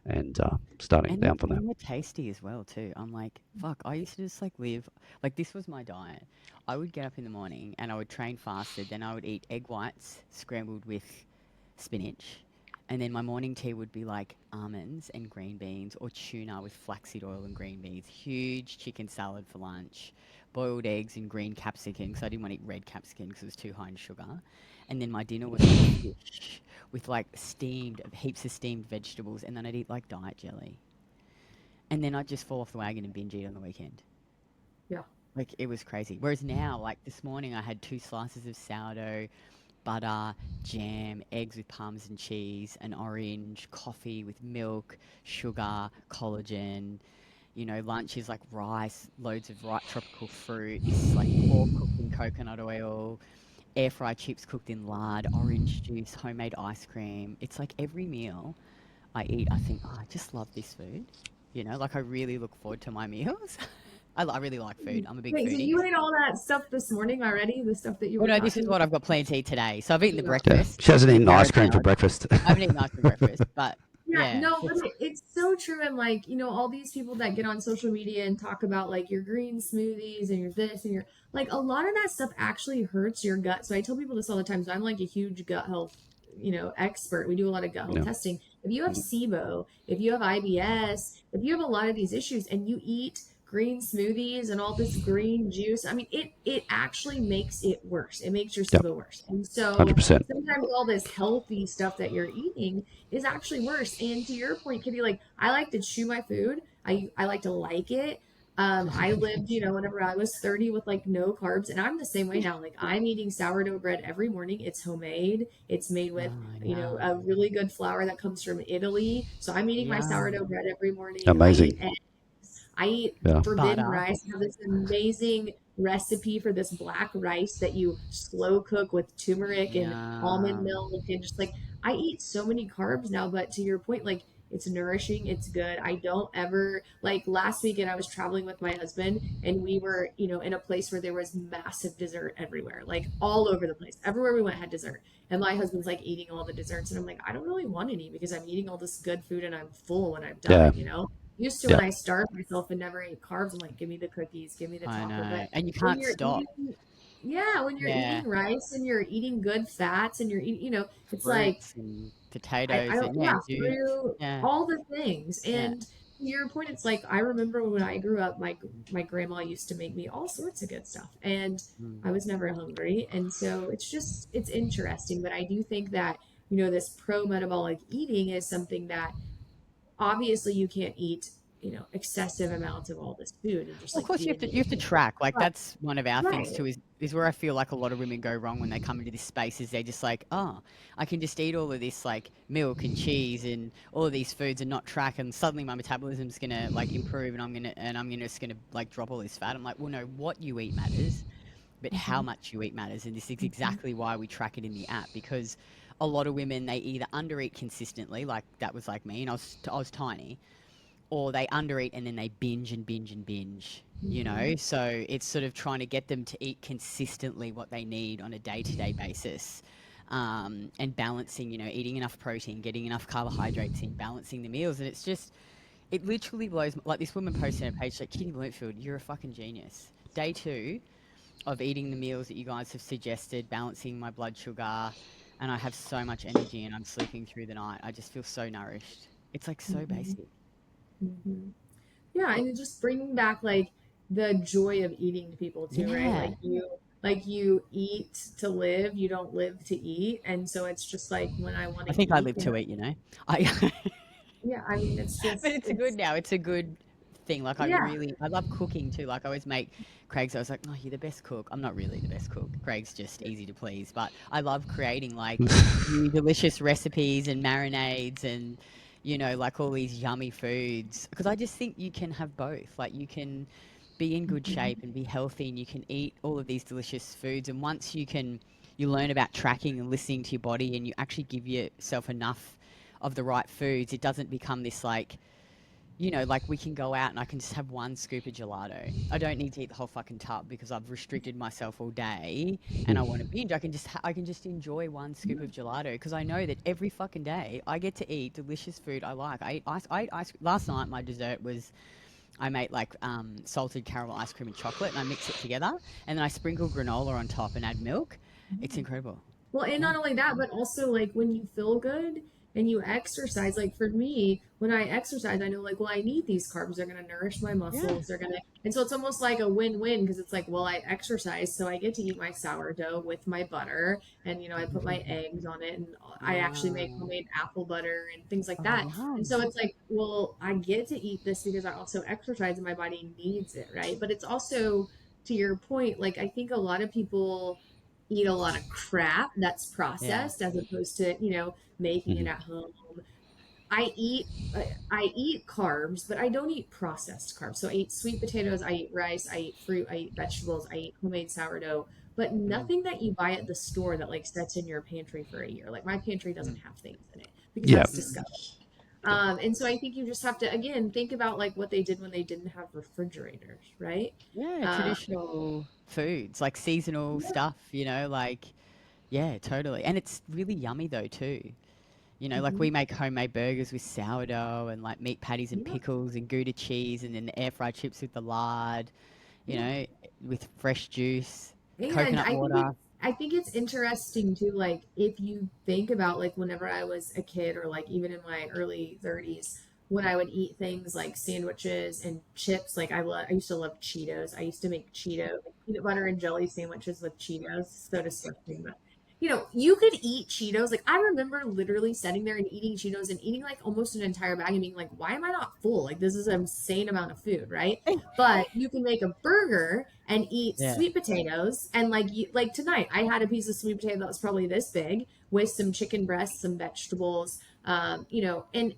S3: and starting down from there.
S2: And they're tasty as well too. I'm like, fuck, I used to just like live, like this was my diet. I would get up in the morning and I would train fasted, then I would eat egg whites scrambled with spinach. And then my morning tea would be like almonds and green beans or tuna with flaxseed oil and green beans. Huge chicken salad for lunch, boiled eggs and green capsicum because I didn't want to eat red capsicum because it was too high in sugar. And then my dinner was like fish with like heaps of steamed vegetables. And then I'd eat like diet jelly. And then I'd just fall off the wagon and binge eat on the weekend.
S1: Yeah.
S2: Like it was crazy. Whereas now, like this morning, I had 2 slices of sourdough, butter, jam, eggs with parmesan cheese, an orange, coffee with milk, sugar, collagen. Lunch is like rice, loads of ripe tropical fruit, like pork cooked in coconut oil, air fried chips cooked in lard, orange juice, homemade ice cream. It's like every meal I eat, I think, oh, I just love this food. Like I really look forward to my meals. I really like food. I'm a big
S1: Wait, so
S2: foodie.
S1: you ate all that stuff this morning already? The stuff that you were
S2: Well, no, this is
S1: talking
S2: what I've got planned to eat today. So I've eaten the
S1: Yeah.
S2: breakfast.
S3: She hasn't
S2: with
S3: eaten ice cream
S2: maraschino.
S3: for breakfast.
S2: I haven't eaten ice cream for breakfast, but
S1: Yeah,
S2: yeah.
S1: no, but it's so true. And like, all these people that get on social media and talk about like your green smoothies and your this and your like a lot of that stuff actually hurts your gut. So I tell people this all the time. So I'm like a huge gut health, expert. We do a lot of gut health
S3: Yeah.
S1: testing. If you have SIBO, if you have IBS, if you have a lot of these issues and you eat green smoothies and all this green juice, I mean, it actually makes it worse. It makes your
S3: Yep.
S1: SIBO worse. And so
S3: 100%.
S1: sometimes all this healthy stuff that you're eating is actually worse. And to your point, Kitty, like I like to chew my food. I like to like it. I lived, whenever I was 30 with like no carbs, and I'm the same way now. Like I'm eating sourdough bread every morning. It's homemade. It's made with, a really good flour that comes from Italy. So I'm eating my sourdough bread every morning.
S3: Amazing.
S1: I eat
S3: Yeah.
S1: forbidden
S2: Butter.
S1: rice. I have this amazing recipe for this black rice that you slow cook with turmeric and almond milk and just like I eat so many carbs now, but to your point, like it's nourishing, it's good. I don't ever like last weekend I was traveling with my husband and we were, in a place where there was massive dessert everywhere, like all over the place. Everywhere we went had dessert. And my husband's like eating all the desserts and I'm like, I don't really want any because I'm eating all this good food and I'm full when I'm done, Used to when I starved myself and never ate carbs, I'm like, give me the cookies, give me the
S2: I
S1: chocolate.
S2: know.
S1: But
S2: And you
S1: when
S2: can't
S1: you're
S2: stop.
S1: when you're eating rice and you're eating good fats and you're eating, it's like
S2: Fruits and
S1: I
S2: potatoes
S1: don't
S2: and juice.
S1: through
S2: Yeah.
S1: all the things.
S2: Yeah.
S1: And to your point, it's like I remember when I grew up, my grandma used to make me all sorts of good stuff, and I was never hungry. And so it's interesting. But I do think that this pro-metabolic eating is something that obviously you can't eat excessive amounts of all this food and just
S2: Well, of
S1: like
S2: course,
S1: eat
S2: you have to track. Like
S1: Right.
S2: that's one of our things
S1: Right.
S2: too. Is where I feel like a lot of women go wrong when they come into this space. Is they're just like, oh, I can just eat all of this like milk and cheese and all of these foods and not track, and suddenly my metabolism's gonna like improve, and I'm just gonna like drop all this fat. I'm like, well, no, what you eat matters, but how much you eat matters, and this is exactly why we track it in the app because a lot of women they either undereat consistently, like that was like me, and I was tiny, or they undereat and then they binge and binge and binge, So it's sort of trying to get them to eat consistently what they need on a day-to-day basis, and balancing, eating enough protein, getting enough carbohydrates in, balancing the meals. And it's just, it literally blows, like this woman posted on her page, like, Kitty Blomfield, you're a fucking genius. Day 2 of eating the meals that you guys have suggested, balancing my blood sugar, and I have so much energy and I'm sleeping through the night. I just feel so nourished. It's like so basic.
S1: Yeah, and it just bringing back like the joy of eating to people too, right? Like you eat to live, you don't live to eat, and so it's just like when I want
S2: I
S1: to
S2: think I
S1: eat,
S2: live to eat, I
S1: yeah, I mean it's
S2: but
S1: just
S2: it's a good now. It's a good thing. Like I
S1: yeah,
S2: love cooking too. Like I always make Craig's. I was like, oh, you're the best cook. I'm not really the best cook. Craig's just easy to please, but I love creating like new delicious recipes and marinades and like all these yummy foods because I just think you can have both. Like you can be in good shape and be healthy, and you can eat all of these delicious foods. And once you learn about tracking and listening to your body, and you actually give yourself enough of the right foods, it doesn't become this like you know, like we can go out and I can just have one scoop of gelato. I don't need to eat the whole fucking tub because I've restricted myself all day and I want to binge. I can just enjoy one scoop of gelato because I know that every fucking day I get to eat delicious food I like. I ate ice. Last night my dessert was I make like salted caramel ice cream and chocolate and I mix it together and then I sprinkle granola on top and add milk. It's incredible.
S1: Well, and
S2: Yeah.
S1: not only that, but also like when you feel good and you exercise, like for me, when I exercise, I know like, well, I need these carbs. They're going to nourish my
S2: Yeah.
S1: muscles. They're going to, and so it's almost like a win-win because it's like, well, I exercise, so I get to eat my sourdough with my butter and, I put my eggs on it and I actually make
S2: Yeah.
S1: homemade apple butter and things like
S2: Oh,
S1: that. And
S2: yum.
S1: so it's like, well, I get to eat this because I also exercise and my body needs it, right? But it's also, to your point, like I think a lot of people eat a lot of crap that's
S2: Yeah.
S1: processed as opposed to making it
S3: Mhm.
S1: at home. I eat carbs, but I don't eat processed carbs. So I eat sweet potatoes, I eat rice, I eat fruit, I eat vegetables, I eat homemade sourdough, but
S2: Mm,
S1: nothing that you buy at the store that like sets in your pantry for a year. Like my pantry doesn't
S2: mm,
S1: have things in it because
S3: Yeah.
S1: that's disgusting. And so I think you just have to again think about like what they did when they didn't have refrigerators, right?
S2: yeah,
S1: Uh,
S2: traditional foods, like seasonal
S1: yeah.
S2: stuff, you know, like, yeah, totally. And it's really yummy though, too. You know, like
S1: Hmm.
S2: we make homemade burgers with sourdough and like meat patties and
S1: Yeah.
S2: pickles and Gouda cheese and then air fried chips with the lard, you
S1: Yeah.
S2: know, with fresh juice,
S1: And
S2: coconut water.
S1: I think it's interesting too, like if you think about like whenever I was a kid or like even in my early 30s, when I would eat things like sandwiches and chips, like I used to love Cheetos. I used to make peanut butter and jelly sandwiches with Cheetos. So disgusting, but you could eat Cheetos. Like I remember literally sitting there and eating Cheetos and eating like almost an entire bag and being like, why am I not full? Like this is an insane amount of food, right? But you can make a burger and eat
S2: Yeah.
S1: sweet potatoes and like tonight I had a piece of sweet potato that was probably this big with some chicken breasts, some vegetables, and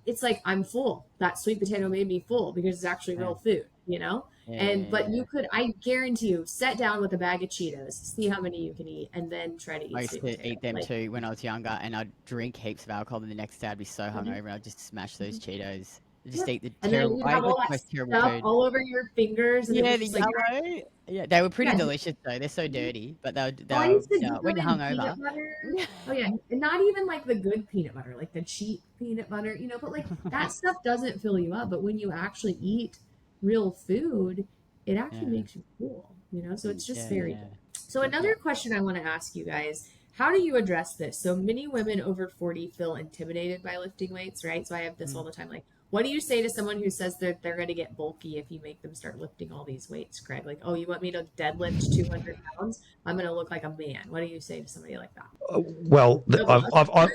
S1: it's like I'm full. That sweet potato made me full because it's actually
S2: Yeah.
S1: real food.
S2: Yeah.
S1: And
S2: Yeah.
S1: but
S2: Yeah.
S1: you could, I guarantee you, sit down with a bag of Cheetos, see how many you can eat, and then try to
S2: I
S1: eat
S2: used
S1: sweet
S2: to
S1: potato.
S2: eat them
S1: Like,
S2: too when I was younger, and I'd drink heaps of alcohol. And the next day, I'd be so
S1: mhm,
S2: hungover, and I'd just smash those
S1: mhm,
S2: Cheetos. I'd
S1: yeah.
S2: just eat the
S1: And then
S2: terrible.
S1: you'd
S2: I
S1: have
S2: ate
S1: all
S2: the
S1: that
S2: most terrible
S1: stuff
S2: food.
S1: all over your fingers, and it
S2: Yeah,
S1: was
S2: the
S1: just like,
S2: yellow. Yeah, they were pretty
S1: yeah.
S2: delicious though. They're so dirty, but
S1: Oh, I used to
S2: yeah,
S1: dip
S2: when
S1: them
S2: you're
S1: in peanut
S2: hungover.
S1: butter. Oh yeah, and not even like the good peanut butter, like the cheap peanut butter. But like that stuff doesn't fill you up. But when you actually eat real food, it actually
S2: Yeah,
S1: makes you full. So it's just
S2: yeah,
S1: very
S2: yeah,
S1: different. So
S2: yeah.
S1: another question I want to ask you guys: how do you address this? So many women over 40 feel intimidated by lifting weights, right? So I have this all
S2: Mm.
S1: the time, like. What do you say to someone who says that they're going to get bulky if you make them start lifting all these weights, Craig? Like, oh, you want me to deadlift 200 pounds? I'm going to look like a man. What do you say to somebody like that?
S3: Well,
S1: Good luck.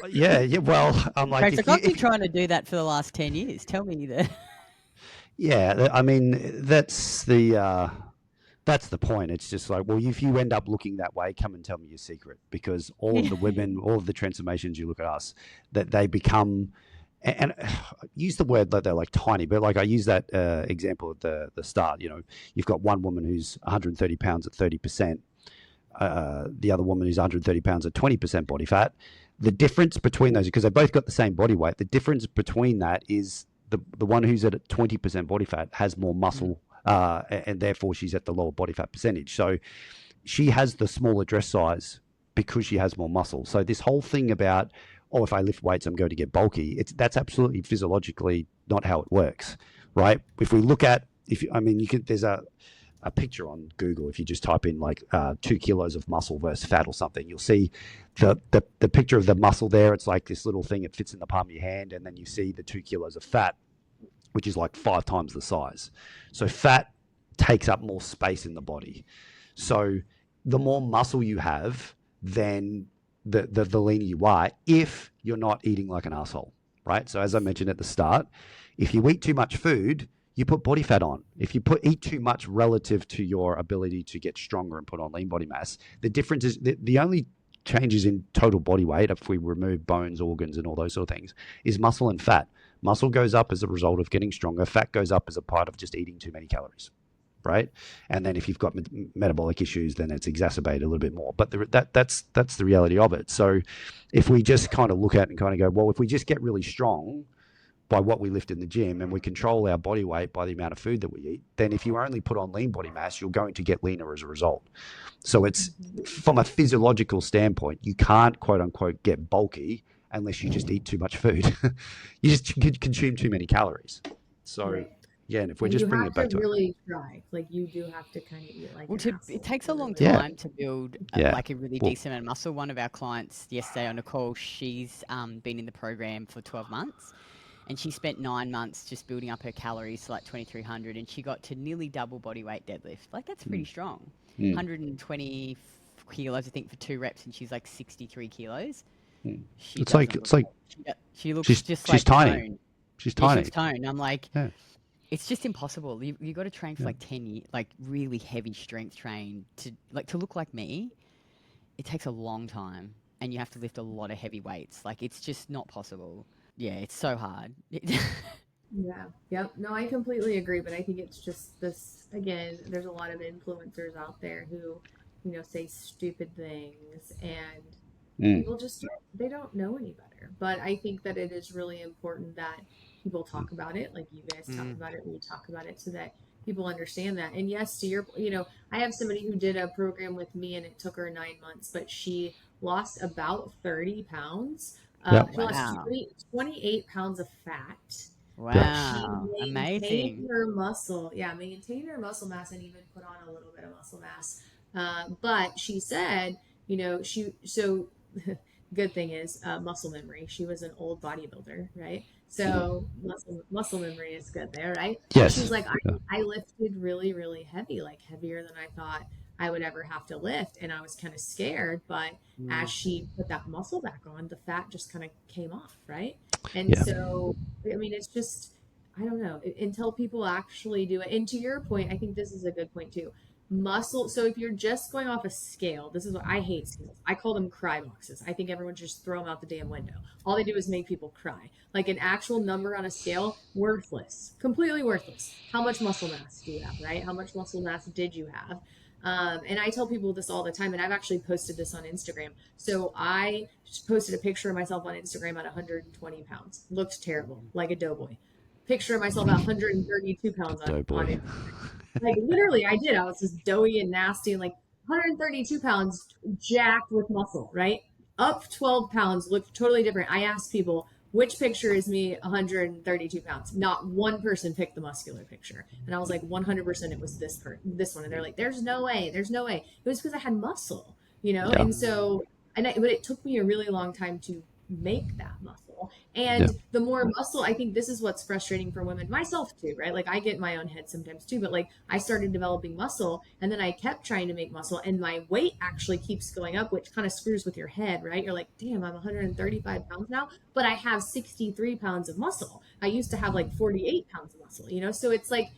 S3: yeah, yeah. Well, I'm like,
S2: Craig's like, I've been trying to do that for the last 10 years. Tell me that.
S3: yeah, I mean, that's the point. It's just like, well, if you end up looking that way, come and tell me your secret, because all of
S2: Yeah.
S3: the women, all of the transformations you look at us, that they become, and use the word that they're like tiny, but like I use that example at the start. You've got one woman who's 130 pounds at 30%, the other woman who's 130 pounds at 20% body fat. The difference between those, because they both got the same body weight, the difference between that is the one who's at 20% body fat has more
S2: Mm.
S3: muscle, and therefore she's at the lower body fat percentage. So she has the smaller dress size because she has more muscle. So this whole thing about, oh, if I lift weights, I'm going to get bulky. That's absolutely physiologically not how it works, right? If we look at, there's a picture on Google. If you just type in like 2 kilos of muscle versus fat or something, you'll see the picture of the muscle there. It's like this little thing. It fits in the palm of your hand, and then you see the 2 kilos of fat, which is like 5 times the size. So fat takes up more space in the body. So the more muscle you have, then the leaner you are, if you're not eating like an asshole, right? So as I mentioned at the start, if you eat too much food, you put body fat on. If you eat too much relative to your ability to get stronger and put on lean body mass, the difference is the only changes in total body weight, if we remove bones, organs, and all those sort of things, is muscle and fat. Muscle goes up as a result of getting stronger. Fat goes up as a part of just eating too many calories, right? And then if you've got metabolic issues, then it's exacerbated a little bit more. But that's the reality of it. So if we just kind of look at it and kind of go, well, if we just get really strong, by what we lift in the gym and we control our body weight by the amount of food that we eat, then if you only put on lean body mass, you're going to get leaner as a result. So it's from a physiological standpoint, you can't quote unquote get bulky unless you just eat too much food. You just consume too many calories. So
S1: Right.
S3: yeah, and if we're just bringing it back to
S1: really try, like you do have to kind of eat like
S2: Well,
S1: an
S2: it
S1: asshole
S2: takes a
S1: to
S2: long
S1: really-
S2: time to build like a really decent amount of muscle. One of our clients yesterday on a call, she's been in the program for 12 months and she spent 9 months just building up her calories to like 2,300 and she got to nearly double body weight deadlift. Like that's pretty strong. 120 kilos, I think, for 2 reps, and she's like 63 kilos. She looks just like
S3: tiny.
S2: toned.
S3: She's
S2: Yeah,
S3: tiny.
S2: she looks toned. I'm like, it's just impossible. You got to train for like 10 years, like really heavy strength train to look like me. It takes a long time, and you have to lift a lot of heavy weights. Like it's just not possible. Yeah, it's so hard.
S1: Yeah. Yep. No, I completely agree. But I think it's just this, again, there's a lot of influencers out there who, say stupid things and people just, they don't know any better. But I think that it is really important that people talk about it. Like you guys talk about it, we talk about it so that people understand that. And yes, to your, I have somebody who did a program with me and it took her 9 months, but she lost about 30 pounds. She lost 28 pounds of fat.
S2: Wow,
S1: She
S2: amazing.
S1: maintained her muscle. Yeah, maintained her muscle mass and even put on a little bit of muscle mass. But she said, so good thing is muscle memory. She was an old bodybuilder, right? So muscle memory is good there, right?
S3: Yes.
S1: She's like, I lifted really, really heavy, like heavier than I thought I would ever have to lift. And I was kind of scared, but as she put that muscle back on, the fat just kind of came off, right? And so, I mean, it's just, I don't know, until people actually do it. And to your point, I think this is a good point too. Muscle. So if you're just going off a scale, this is what I hate scales. I call them cry boxes. I think everyone should just throw them out the damn window. All they do is make people cry. Like an actual number on a scale, worthless, completely worthless. How much muscle mass do you have, right? How much muscle mass did you have? And I tell people this all the time, and I've actually posted this on Instagram. So I just posted a picture of myself on Instagram at 120 pounds. Looked terrible, like a doughboy. Picture of myself at 132 pounds on Instagram. Like literally, I did. I was just doughy and nasty, and like 132 pounds, jacked with muscle, right? Up 12 pounds, looked totally different. I asked people, which picture is me 132 pounds? Not one person picked the muscular picture. And I was like, 100% it was this one. And they're like, there's no way. It was because I had muscle, And so, but it took me a really long time to make that muscle. And the more muscle, I think this is what's frustrating for women, myself too, right? Like I get in my own head sometimes too, but like I started developing muscle and then I kept trying to make muscle and my weight actually keeps going up, which kind of screws with your head, right? You're like, damn, I'm 135 pounds now, but I have 63 pounds of muscle. I used to have like 48 pounds of muscle, So it's like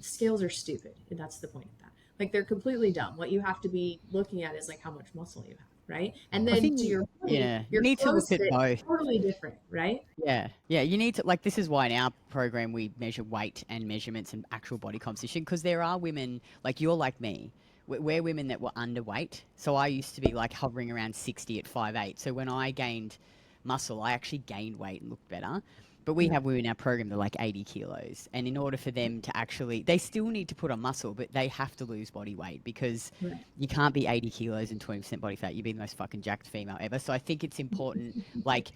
S1: scales are stupid. And that's the point of that. Like they're completely dumb. What you have to be looking at is like how much muscle you have. Right. And then to your point,
S2: you need to look at both.
S1: Totally different, right?
S2: Yeah. You need to, like, this is why in our program we measure weight and measurements and actual body composition, because there are women like you're like me. We're women that were underweight. So I used to be like hovering around 60 at 5'8". So when I gained muscle, I actually gained weight and looked better. But we have women in our program that are like 80 kilos. And in order for them to actually, they still need to put on muscle, but they have to lose body weight because you can't be 80 kilos and 20% body fat. You'd be the most fucking jacked female ever. So I think it's important, like,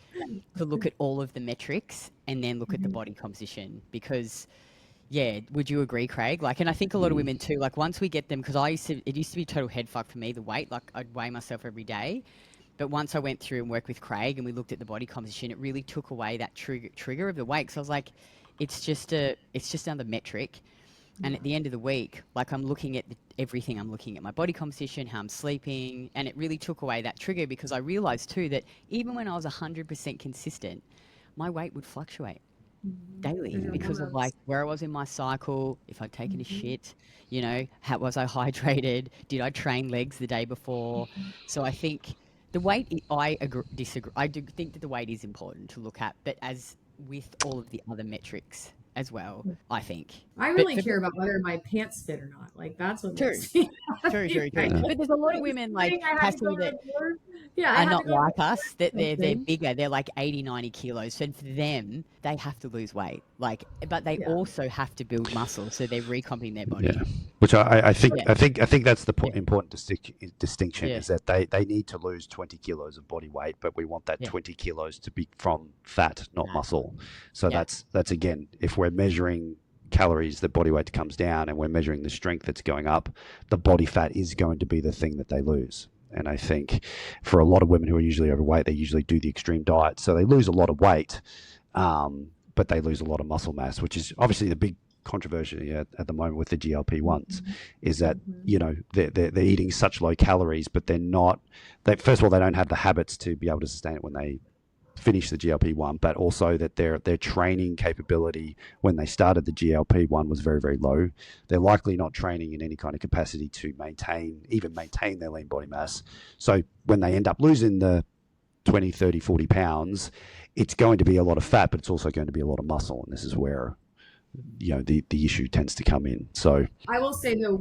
S2: to look at all of the metrics and then look at the body composition because, yeah, would you agree, Craig? Like, and I think a lot of women too, like once we get them, because it used to be total head fuck for me, the weight, like I'd weigh myself every day. But once I went through and worked with Craig and we looked at the body composition, it really took away that trigger of the weight. So I was like, it's just another metric. And at the end of the week, like I'm looking at everything. I'm looking at my body composition, how I'm sleeping. And it really took away that trigger because I realized too that even when I was 100% consistent, my weight would fluctuate daily because of like where I was in my cycle, if I'd taken a shit, how was I hydrated? Did I train legs the day before? So I think the weight, disagree. I do think that the weight is important to look at, but as with all of the other metrics as well, I think.
S1: I really care about whether my pants fit or not. Like that's what
S2: True.
S1: makes me happy,
S2: True.
S1: right?
S2: But there's a lot of women like Cassie that
S1: Yeah, I
S2: are
S1: had to
S2: not
S1: go to
S2: like us, that they're
S1: something.
S2: bigger. They're like 80, 90 kilos. So for them, they have to lose weight. Like, but they
S1: Yeah.
S2: also have to build muscle. So they're recomping their body.
S3: Yeah, which I think
S2: Yeah.
S3: I think that's the
S2: Yeah.
S3: important distinction
S2: Yeah.
S3: is that they need to lose 20 kilos of body weight, but we want that
S2: Yeah.
S3: 20 kilos to be from fat, not
S2: Fat.
S3: muscle. So
S2: Yeah.
S3: that's again, if we're measuring calories, the body weight comes down, and we're measuring the strength that's going up, the body fat is going to be the thing that they lose. And I think for a lot of women who are usually overweight, they usually do the extreme diet, so they lose a lot of weight, but they lose a lot of muscle mass, which is obviously the big controversy at the moment with the GLP-1s, is that they're eating such low calories, but they're not. First of all, they don't have the habits to be able to sustain it when they finish the GLP-1, but also that their training capability when they started the GLP-1 was very, very low. They're likely not training in any kind of capacity to maintain their lean body mass. So when they end up losing the 20, 30, 40 pounds, it's going to be a lot of fat, but it's also going to be a lot of muscle. And this is where the issue tends to come in. So
S1: I will say though,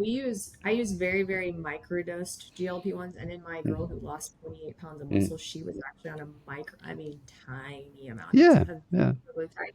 S1: I use very, very microdosed GLP-1s, and in my girl who lost 28 pounds of muscle, she was actually on a tiny amount.
S3: Yeah,
S1: It's really tiny.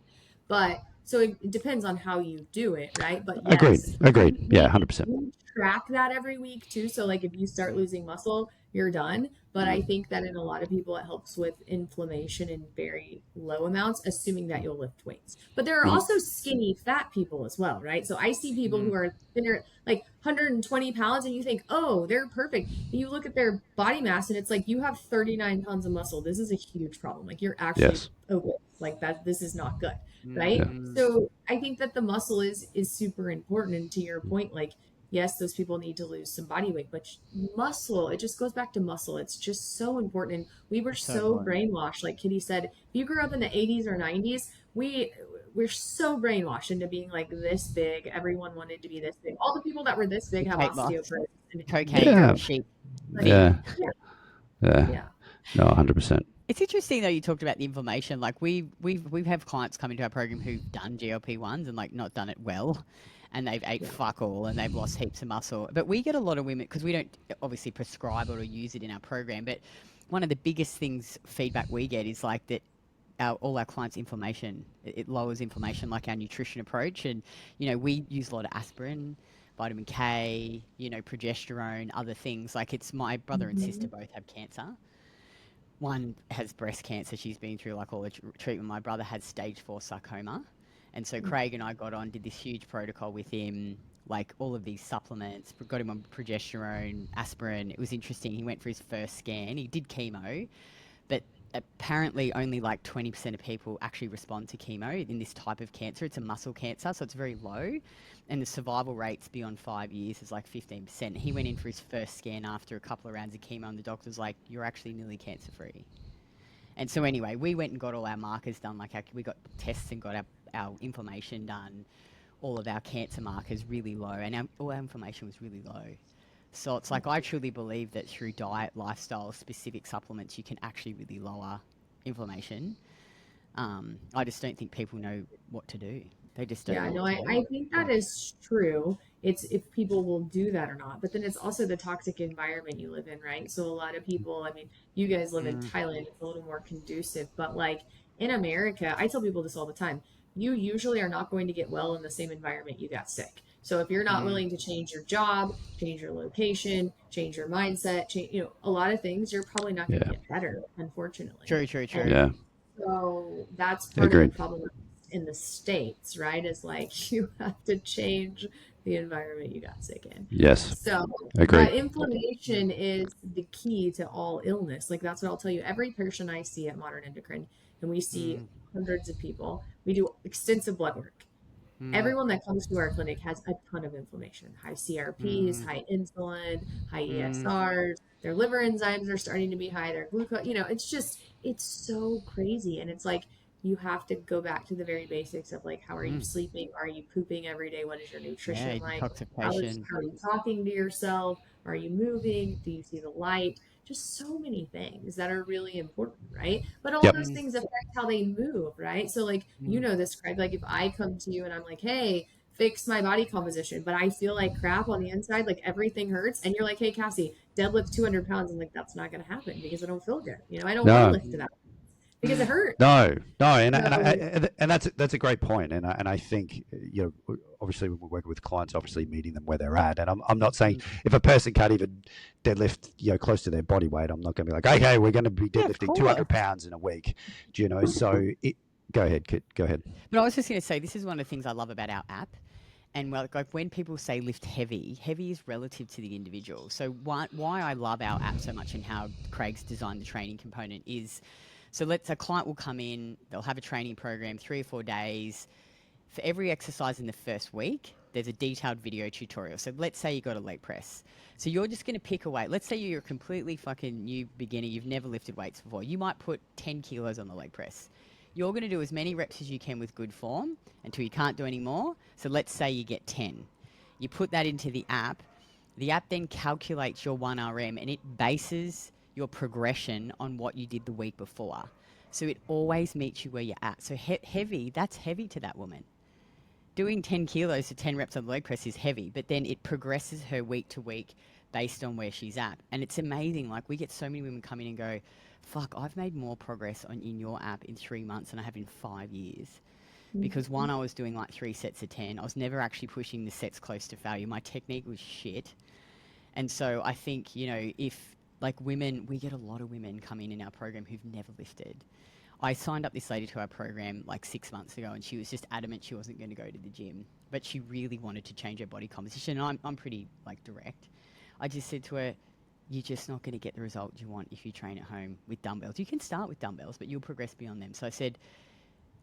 S1: But so it depends on how you do it, right? But
S3: agreed.
S1: yes,
S3: Yeah, 100%.
S1: we track that every week too. So like if you start losing muscle, you're done. But I think that in a lot of people, it helps with inflammation in very low amounts, assuming that you'll lift weights. But there are also skinny fat people as well, right? So I see people who are thinner, like 120 pounds, and you think, oh, they're perfect. And you look at their body mass, and it's like, you have 39 pounds of muscle. This is a huge problem. Like you're actually
S3: Yes.
S1: obese. Like that, this is not good, right? So I think that the muscle is super important. And to your point, like, yes, those people need to lose some body weight, but muscle, it just goes back to muscle. It's just so important. And we were so brainwashed. Like Kitty said, if you grew up in the 80s or 90s, we're so brainwashed into being like this big. Everyone wanted to be this big. All the people that were this big have osteoporosis.
S2: Cocaine, sheep.
S3: Yeah.
S1: Yeah.
S3: No, 100%.
S2: It's interesting though, you talked about the information. Like we have clients come into our program who've done GLP-1s and like not done it well, and they've ate fuck all and they've lost heaps of muscle. But we get a lot of women, because we don't obviously prescribe or use it in our program, but one of the biggest feedback we get is like that all our clients' inflammation, it lowers inflammation, like our nutrition approach. And we use a lot of aspirin, vitamin K, progesterone, other things. Like it's my brother and sister both have cancer. One has breast cancer. She's been through like all the treatment. My brother had stage 4 sarcoma. And so Craig and I did this huge protocol with him, like all of these supplements, got him on progesterone, aspirin. It was interesting. He went for his first scan. He did chemo, but apparently only like 20% of people actually respond to chemo in this type of cancer. It's a muscle cancer, so it's very low. And the survival rates beyond 5 years is like 15%. He went in for his first scan after a couple of rounds of chemo, and the doctor's like, you're actually nearly cancer-free. And so anyway, we went and got all our markers done. Like we got tests and got our inflammation done. All of our cancer markers really low, and all our inflammation was really low. So it's like, I truly believe that through diet, lifestyle, specific supplements, you can actually really lower inflammation. I just don't think people know what to do. They just don't.
S1: Yeah, no, I think that is true. It's if people will do that or not. But then it's also the toxic environment you live in, right? So a lot of people, I mean, you guys live in Thailand, it's a little more conducive. But like in America, I tell people this all the time. You usually are not going to get well in the same environment you got sick. So if you're not willing to change your job, change your location, change your mindset, a lot of things, you're probably not going to get better, unfortunately.
S2: True.
S3: Yeah.
S1: So that's part of the problem in the States, right? Is like you have to change the environment you got sick in.
S3: Yes.
S1: So inflammation is the key to all illness. Like that's what I'll tell you. Every person I see at Modern Endocrine, and we see hundreds of people, we do extensive blood work. Everyone that comes to our clinic has a ton of inflammation, high CRPs, high insulin, high ESRs, their liver enzymes are starting to be high, their glucose, it's so crazy. And it's like, you have to go back to the very basics of like, how are you sleeping? Are you pooping every day? What is your nutrition like? How are you talking to yourself? Are you moving? Do you see the light? Just so many things that are really important, right? But all those things affect how they move, right? So like, this, Craig, like if I come to you and I'm like, hey, fix my body composition, but I feel like crap on the inside, like everything hurts. And you're like, hey, Cassie, deadlift 200 pounds. I'm like, that's not going to happen because I don't feel good. You know, I don't want
S3: No,
S1: to lift that because it hurts.
S3: no, and
S1: So,
S3: that's a great point, and I think obviously when we're working with clients, obviously meeting them where they're at, and I'm not saying if a person can't even deadlift close to their body weight, I'm not going to be like, okay, we're going to be deadlifting 200 pounds in a week, So go ahead, Kit, go ahead.
S2: But I was just going to say, this is one of the things I love about our app. And like when people say lift heavy, heavy is relative to the individual. So why I love our app so much and how Craig's designed the training component is, so a client will come in, they'll have a training program, 3 or 4 days. For every exercise in the first week, there's a detailed video tutorial. So let's say you got a leg press. So you're just going to pick a weight. Let's say you're a completely fucking new beginner. You've never lifted weights before. You might put 10 kilos on the leg press. You're going to do as many reps as you can with good form until you can't do any more. So let's say you get 10. You put that into the app. The app then calculates your 1RM and it bases your progression on what you did the week before. So it always meets you where you're at. So heavy, that's heavy to that woman. Doing 10 kilos to 10 reps on the leg press is heavy, but then it progresses her week to week based on where she's at. And it's amazing. Like, we get so many women come in and go, fuck, I've made more progress in your app in 3 months than I have in 5 years. Because one, I was doing like 3 sets of 10. I was never actually pushing the sets close to failure. My technique was shit. And so I think, if like women, we get a lot of women come in our program who've never lifted. I signed up this lady to our program like 6 months ago, and she was just adamant she wasn't going to go to the gym, but she really wanted to change her body composition. And I'm pretty like direct. I just said to her, you're just not going to get the result you want if you train at home with dumbbells. You can start with dumbbells, but you'll progress beyond them. So I said,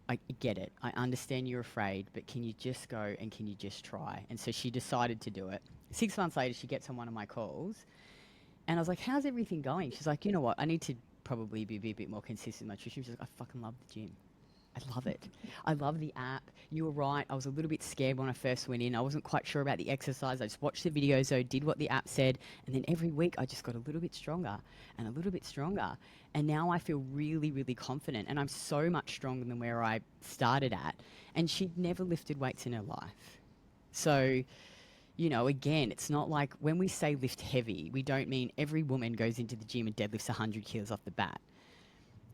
S2: I get it. I understand you're afraid, but can you just go and can you just try? And so she decided to do it. 6 months later, she gets on one of my calls, and I was like, how's everything going? She's like, you know what? I need to probably be a bit more consistent with my nutrition. She's like, I fucking love the gym. I love it. I love the app. You were right. I was a little bit scared when I first went in. I wasn't quite sure about the exercise. I just watched the videos, though, did what the app said. And then every week I just got a little bit stronger and a little bit stronger. And now I feel really, really confident. And I'm so much stronger than where I started at. And she'd never lifted weights in her life. So, again, it's not like when we say lift heavy, we don't mean every woman goes into the gym and deadlifts 100 kilos off the bat.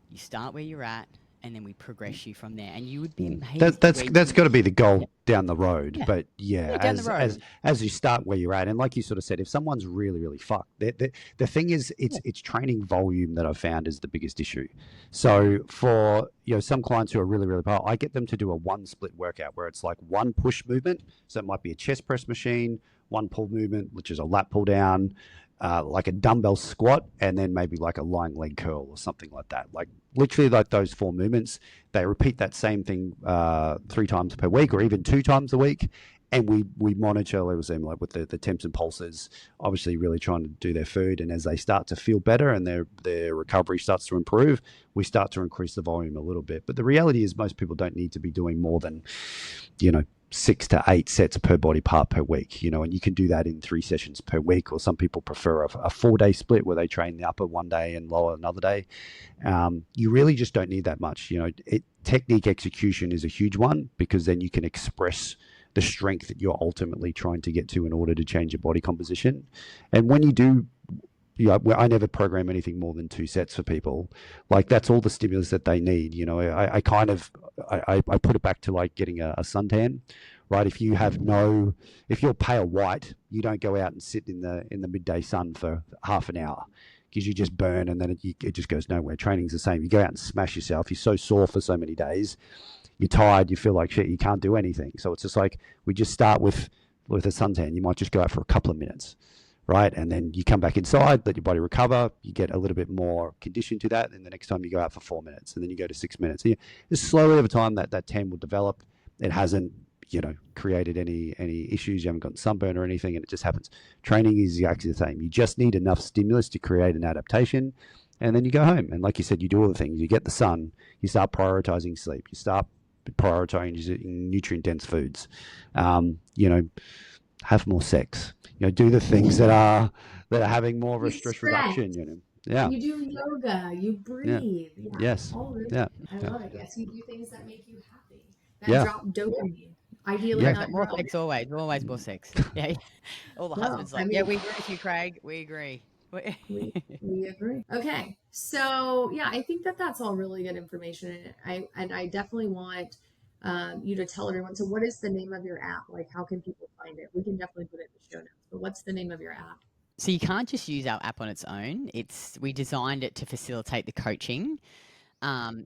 S2: You start where you're at, and then we progress you from there. And you would be amazed.
S3: That's got to be the goal down the road.
S2: Yeah.
S3: But
S2: down the road.
S3: As you start where you're at, and like you sort of said, if someone's really, really fucked, the thing is, it's training volume that I've found is the biggest issue. So for some clients who are really, really powerful, I get them to do a 1 split workout where it's like 1 push movement. So it might be a chest press machine, 1 pull movement, which is a lat pull down, like a dumbbell squat, and then maybe like a lying leg curl or something like that. Like literally like those 4 movements. They repeat that same thing 3 times per week or even 2 times a week. And we monitor them like with the temps and pulses, obviously really trying to do their food. And as they start to feel better and their recovery starts to improve, we start to increase the volume a little bit. But the reality is most people don't need to be doing more than, 6 to 8 sets per body part per week, and you can do that in 3 sessions per week, or some people prefer a 4-day split where they train the upper one day and lower another day. You really just don't need that much. Technique execution is a huge one because then you can express the strength that you're ultimately trying to get to in order to change your body composition. And when you do, I never program anything more than 2 sets for people. Like that's all the stimulus that they need. I put it back to like getting a suntan, right? If you're pale white, you don't go out and sit in the midday sun for half an hour because you just burn and then it just goes nowhere. Training's the same. You go out and smash yourself. You're so sore for so many days. You're tired. You feel like shit. You can't do anything. So it's just like we just start with a suntan. You might just go out for a couple of minutes. Right. And then you come back inside, let your body recover. You get a little bit more conditioned to that. And the next time you go out for 4 minutes and then you go to 6 minutes. So just slowly over time that tan will develop. It hasn't, created any issues. You haven't gotten sunburn or anything. And it just happens. Training is exactly the same. You just need enough stimulus to create an adaptation. And then you go home. And like you said, you do all the things. You get the sun. You start prioritizing sleep. You start prioritizing nutrient-dense foods. Have more sex. Do the things that are having more of a stress reduction. Yeah.
S1: You do yoga. You breathe.
S3: Yeah. Yes.
S1: Yeah. I love it. Yes, you do things that make you happy. That drop dopamine. Ideally, not
S2: more sex always more sex. Yeah. All the husbands we agree with you, Craig. We agree.
S1: We agree. Okay, so yeah, I think that that's all really good information, and I definitely want you to tell everyone. So, what is the name of your app? Like, how can people find it? We can definitely put it in the show notes. But what's the name of your app?
S2: So you can't just use our app on its own. We designed it to facilitate the coaching.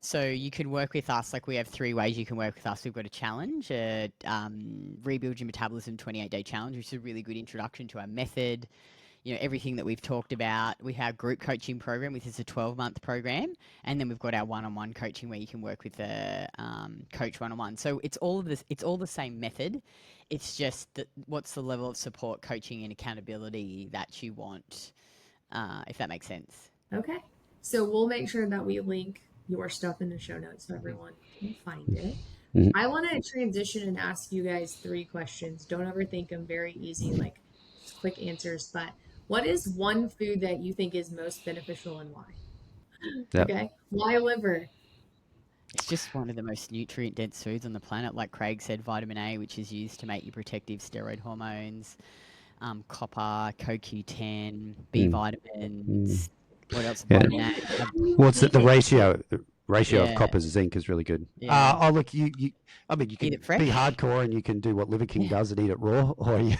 S2: So you can work with us. Like we have 3 ways you can work with us. We've got a challenge, Rebuild Your Metabolism 28-day challenge, which is a really good introduction to our method. Everything that we've talked about. We have group coaching program, which is a 12-month program. And then we've got our one-on-one coaching where you can work with a coach one-on-one. So it's all of this. It's all the same method. It's just that what's the level of support, coaching, and accountability that you want, if that makes sense.
S1: Okay. So we'll make sure that we link your stuff in the show notes so everyone can find it. I want to transition and ask you guys 3 questions. Don't overthink them. Very easy, like just quick answers. But what is one food that you think is most beneficial and why?
S3: Yep.
S1: Okay. Why liver?
S2: It's just one of the most nutrient-dense foods on the planet. Like Craig said, vitamin A, which is used to make your protective steroid hormones, copper, CoQ10, B vitamins. What else?
S3: Yeah.
S2: Vitamin A.
S3: What's the ratio? The ratio of
S2: Yeah.
S3: copper to zinc is really good.
S2: Yeah.
S3: Oh, look, you I mean, you can
S2: Eat it fresh.
S3: be hardcore and you can do what Liver King does and eat it raw, or you,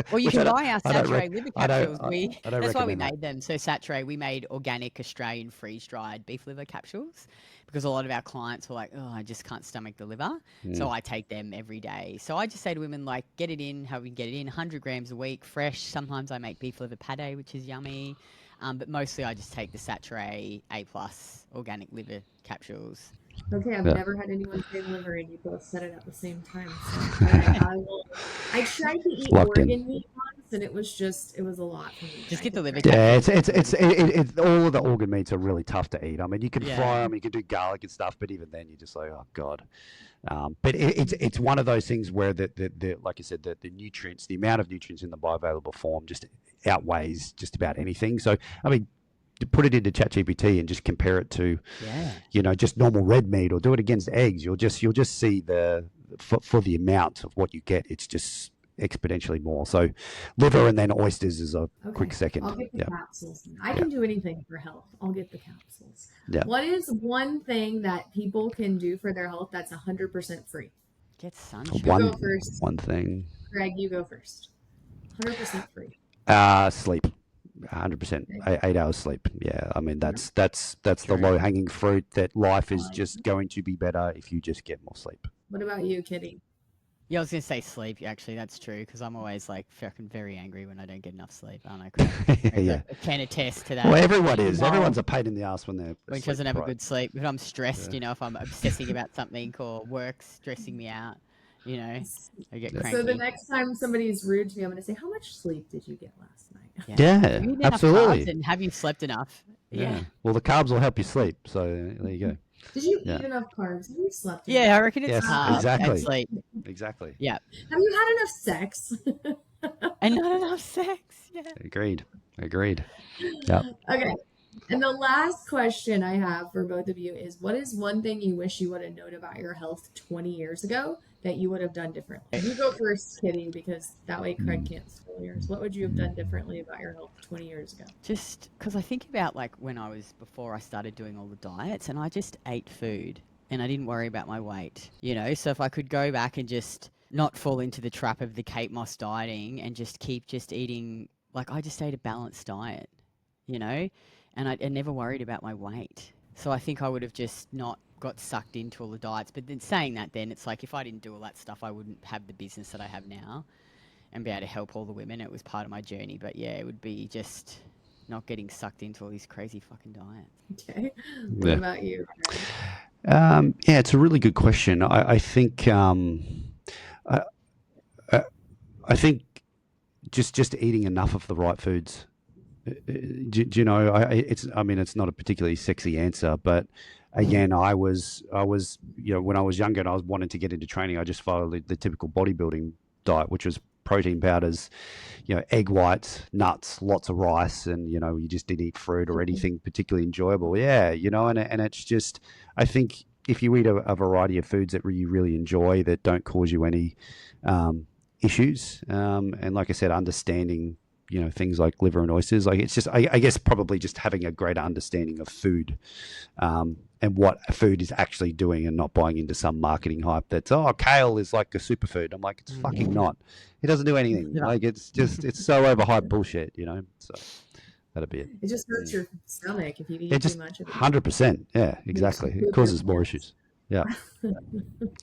S2: Well, you
S3: which I
S2: can
S3: don't-
S2: buy our
S3: I don't
S2: Saturate liver capsules.
S3: I don't
S2: That's why we
S3: recommend that.
S2: made them. So Saturate, we made organic Australian freeze-dried beef liver capsules because a lot of our clients were like, oh, I just can't stomach the liver. So I take them every day. So I just say to women, like, get it in, how we can get it in, 100 grams a week, fresh. Sometimes I make beef liver pate, which is yummy. But mostly I just take the Saturate A+ organic liver capsules.
S1: Okay, I've
S3: Yeah.
S1: never had anyone say liver and you both said it at the same time. So I tried to eat
S3: Locked in.
S1: organ meat once and it was a lot for me.
S2: Just get the liver
S3: Yeah,
S2: capsules.
S3: it's all of the organ meats are really tough to eat. I mean, you can
S2: Yeah.
S3: fry them, you can do garlic and stuff, but even then, you're just like, oh god. But it's one of those things where the like I said, the nutrients, the amount of nutrients in the bioavailable form just outweighs just about anything. So I mean, to put it into ChatGPT and just compare it to, just normal red meat, or do it against eggs, you'll just see for the amount of what you get, it's just exponentially more. So liver and then oysters is a quick second.
S1: I'll get the
S3: Yeah.
S1: capsules. I can do anything for health. I'll get the capsules.
S3: Yeah.
S1: What is one thing that people can do for their health that's 100% free?
S2: Get sunshine.
S1: Go first.
S3: One thing.
S1: Greg, you go first. 100% free.
S3: Sleep. 100%. 8 hours sleep. Yeah, I mean that's the low hanging fruit. That life is just going to be better if you just get more sleep.
S1: What about you, Kitty?
S2: Yeah, I was going to say sleep. Actually, that's true because I'm always like fucking very angry when I don't get enough sleep. Aren't I, Craig?
S3: Yeah.
S2: I can attest to that.
S3: Well, everyone is. Everyone's a pain in the ass when they're
S2: When
S3: sleep
S2: doesn't have a
S3: deprived.
S2: good sleep. If I'm stressed, if I'm obsessing about something or work's stressing me out, I get cranky.
S1: So the next time somebody's rude to me, I'm going to say, how much sleep did you get last night?
S3: Yeah,
S2: Have you eaten enough
S3: absolutely.
S2: carbs and have you slept enough? Yeah.
S3: Well, the carbs will help you sleep. So there you go.
S1: Did you eat enough carbs? Have you slept
S2: Yeah,
S1: enough?
S2: I reckon it's
S3: Yes,
S2: carbs
S3: exactly.
S2: and sleep.
S3: Exactly.
S2: Yeah.
S1: Have you had enough sex?
S2: And not enough sex. Yeah.
S3: Agreed. Yeah.
S1: Okay. And the last question I have for both of you is, what is one thing you wish you would have known about your health 20 years ago that you would have done differently? You go first, Kitty, because that way Craig can't steal yours. What would you have done differently about your health 20 years ago?
S2: Just because I think about like before I started doing all the diets and I just ate food and I didn't worry about my weight, so if I could go back and just not fall into the trap of the Kate Moss dieting and just keep just eating, like I just ate a balanced diet, and I never worried about my weight. So I think I would have just not got sucked into all the diets. But then saying that, then it's like if I didn't do all that stuff, I wouldn't have the business that I have now and be able to help all the women. It was part of my journey. But yeah, it would be just not getting sucked into all these crazy fucking diets.
S1: Okay. What about you, Craig?
S3: Yeah, it's a really good question. I think I think just eating enough of the right foods. It's not a particularly sexy answer, but again, I was when I was younger and I was wanting to get into training, I just followed the typical bodybuilding diet, which was protein powders, egg whites, nuts, lots of rice, and you just didn't eat fruit or anything particularly enjoyable. Yeah, and it's just, I think if you eat a variety of foods that you really enjoy that don't cause you any issues, and like I said, understanding things like liver and oysters. Like, it's just, I guess, probably just having a greater understanding of food, and what food is actually doing, and not buying into some marketing hype that's, oh, kale is like a superfood. I'm like, it's fucking not. It doesn't do anything.
S2: Yeah.
S3: Like, it's so overhyped bullshit, So that'd be it.
S1: It just hurts your stomach if you eat
S3: It
S1: too
S3: just
S1: much of it.
S3: 100%. Yeah, exactly. It causes more issues. Yeah,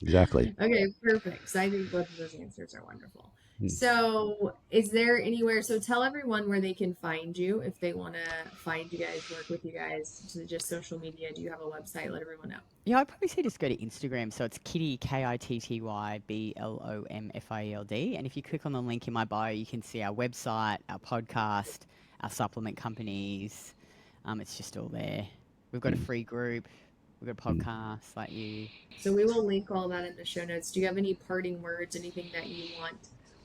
S3: exactly.
S1: Okay, perfect. So I think both of those answers are wonderful.
S3: Hmm.
S1: So is there anywhere, so tell everyone where they can find you if they want to find you guys, work with you guys, to just social media. Do you have a website? Let everyone know.
S2: Yeah, I'd probably say just go to Instagram. So it's Kitty, KITTYBLOMFIELD. And if you click on the link in my bio, you can see our website, our podcast, our supplement companies. It's just all there. We've got a free group. We've got a podcast like you.
S1: So we will link all that in the show notes. Do you have any parting words, anything that you want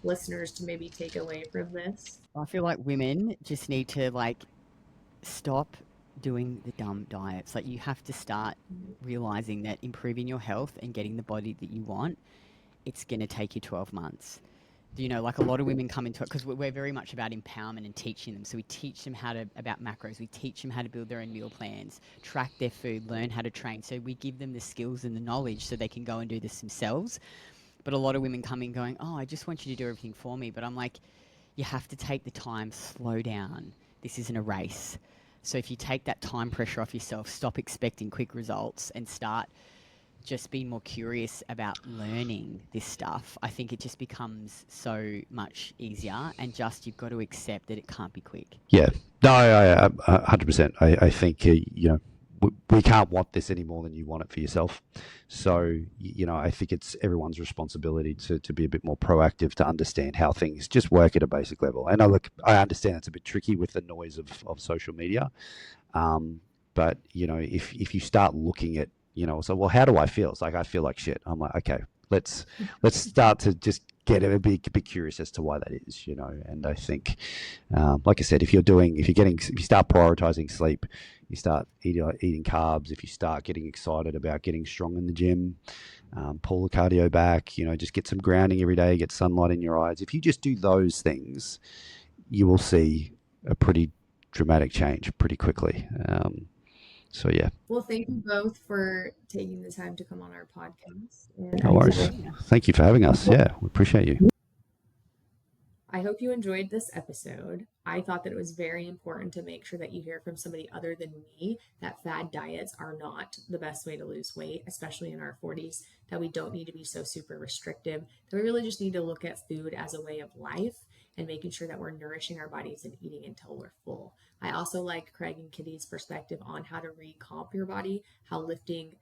S1: listeners to maybe take away from this?
S2: I feel like women just need to stop doing the dumb diets. Like, you have to start realizing that improving your health and getting the body that you want, it's going to take you 12 months. A lot of women come into it because we're very much about empowerment and teaching them. So we teach them about macros. We teach them how to build their own meal plans, track their food, learn how to train. So we give them the skills and the knowledge so they can go and do this themselves. But a lot of women come in going, oh, I just want you to do everything for me. But I'm like, you have to take the time, slow down. This isn't a race. So if you take that time pressure off yourself, stop expecting quick results and start just being more curious about learning this stuff, I think it just becomes so much easier, and just, you've got to accept that it can't be quick.
S3: Yeah. No, I 100%. I think, we can't want this any more than you want it for yourself. So, I think it's everyone's responsibility to be a bit more proactive, to understand how things just work at a basic level. And I understand it's a bit tricky with the noise of social media. But, if you start looking at, so, well, how do I feel? It's like, I feel like shit. I'm like, okay, let's start to just get a bit curious as to why that is, And I think, like I said, if you start prioritizing sleep, you start eating carbs, if you start getting excited about getting strong in the gym, pull the cardio back, just get some grounding every day, get sunlight in your eyes. If you just do those things, you will see a pretty dramatic change pretty quickly. So, yeah.
S1: Well, thank you both for taking the time to come on our podcast.
S3: No worries. Thank you for having us. Yeah, we appreciate you.
S1: I hope you enjoyed this episode. I thought that it was very important to make sure that you hear from somebody other than me that fad diets are not the best way to lose weight, especially in our 40s, that we don't need to be so super restrictive, that we really just need to look at food as a way of life and making sure that we're nourishing our bodies and eating until we're full. I also like Craig and Kitty's perspective on how to recomp your body, how lifting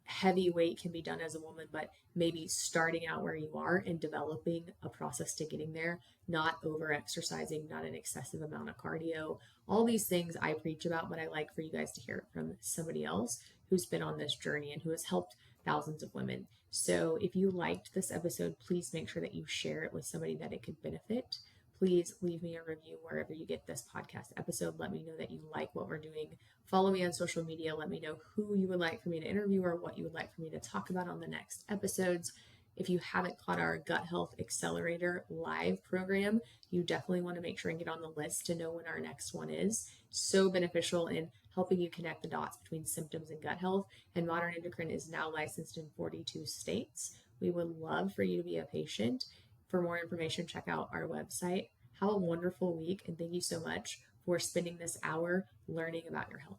S1: heavy weight can be done as a woman, but maybe starting out where you are and developing a process to getting there, not over exercising, not an excessive amount of cardio. All these things I preach about, but I like for you guys to hear it from somebody else who's been on this journey and who has helped thousands of women. So if you liked this episode, please make sure that you share it with somebody that it could benefit. Please leave me a review wherever you get this podcast episode. Let me know that you like what we're doing. Follow me on social media. Let me know who you would like for me to interview or what you would like for me to talk about on the next episodes. If you haven't caught our Gut Health Accelerator live program, you definitely want to make sure and get on the list to know when our next one is. So beneficial in helping you connect the dots between symptoms and gut health. And Modern Endocrine is now licensed in 42 states. We would love for you to be a patient. For more information, check out our website. Have a wonderful week, and thank you so much for spending this hour learning about your health.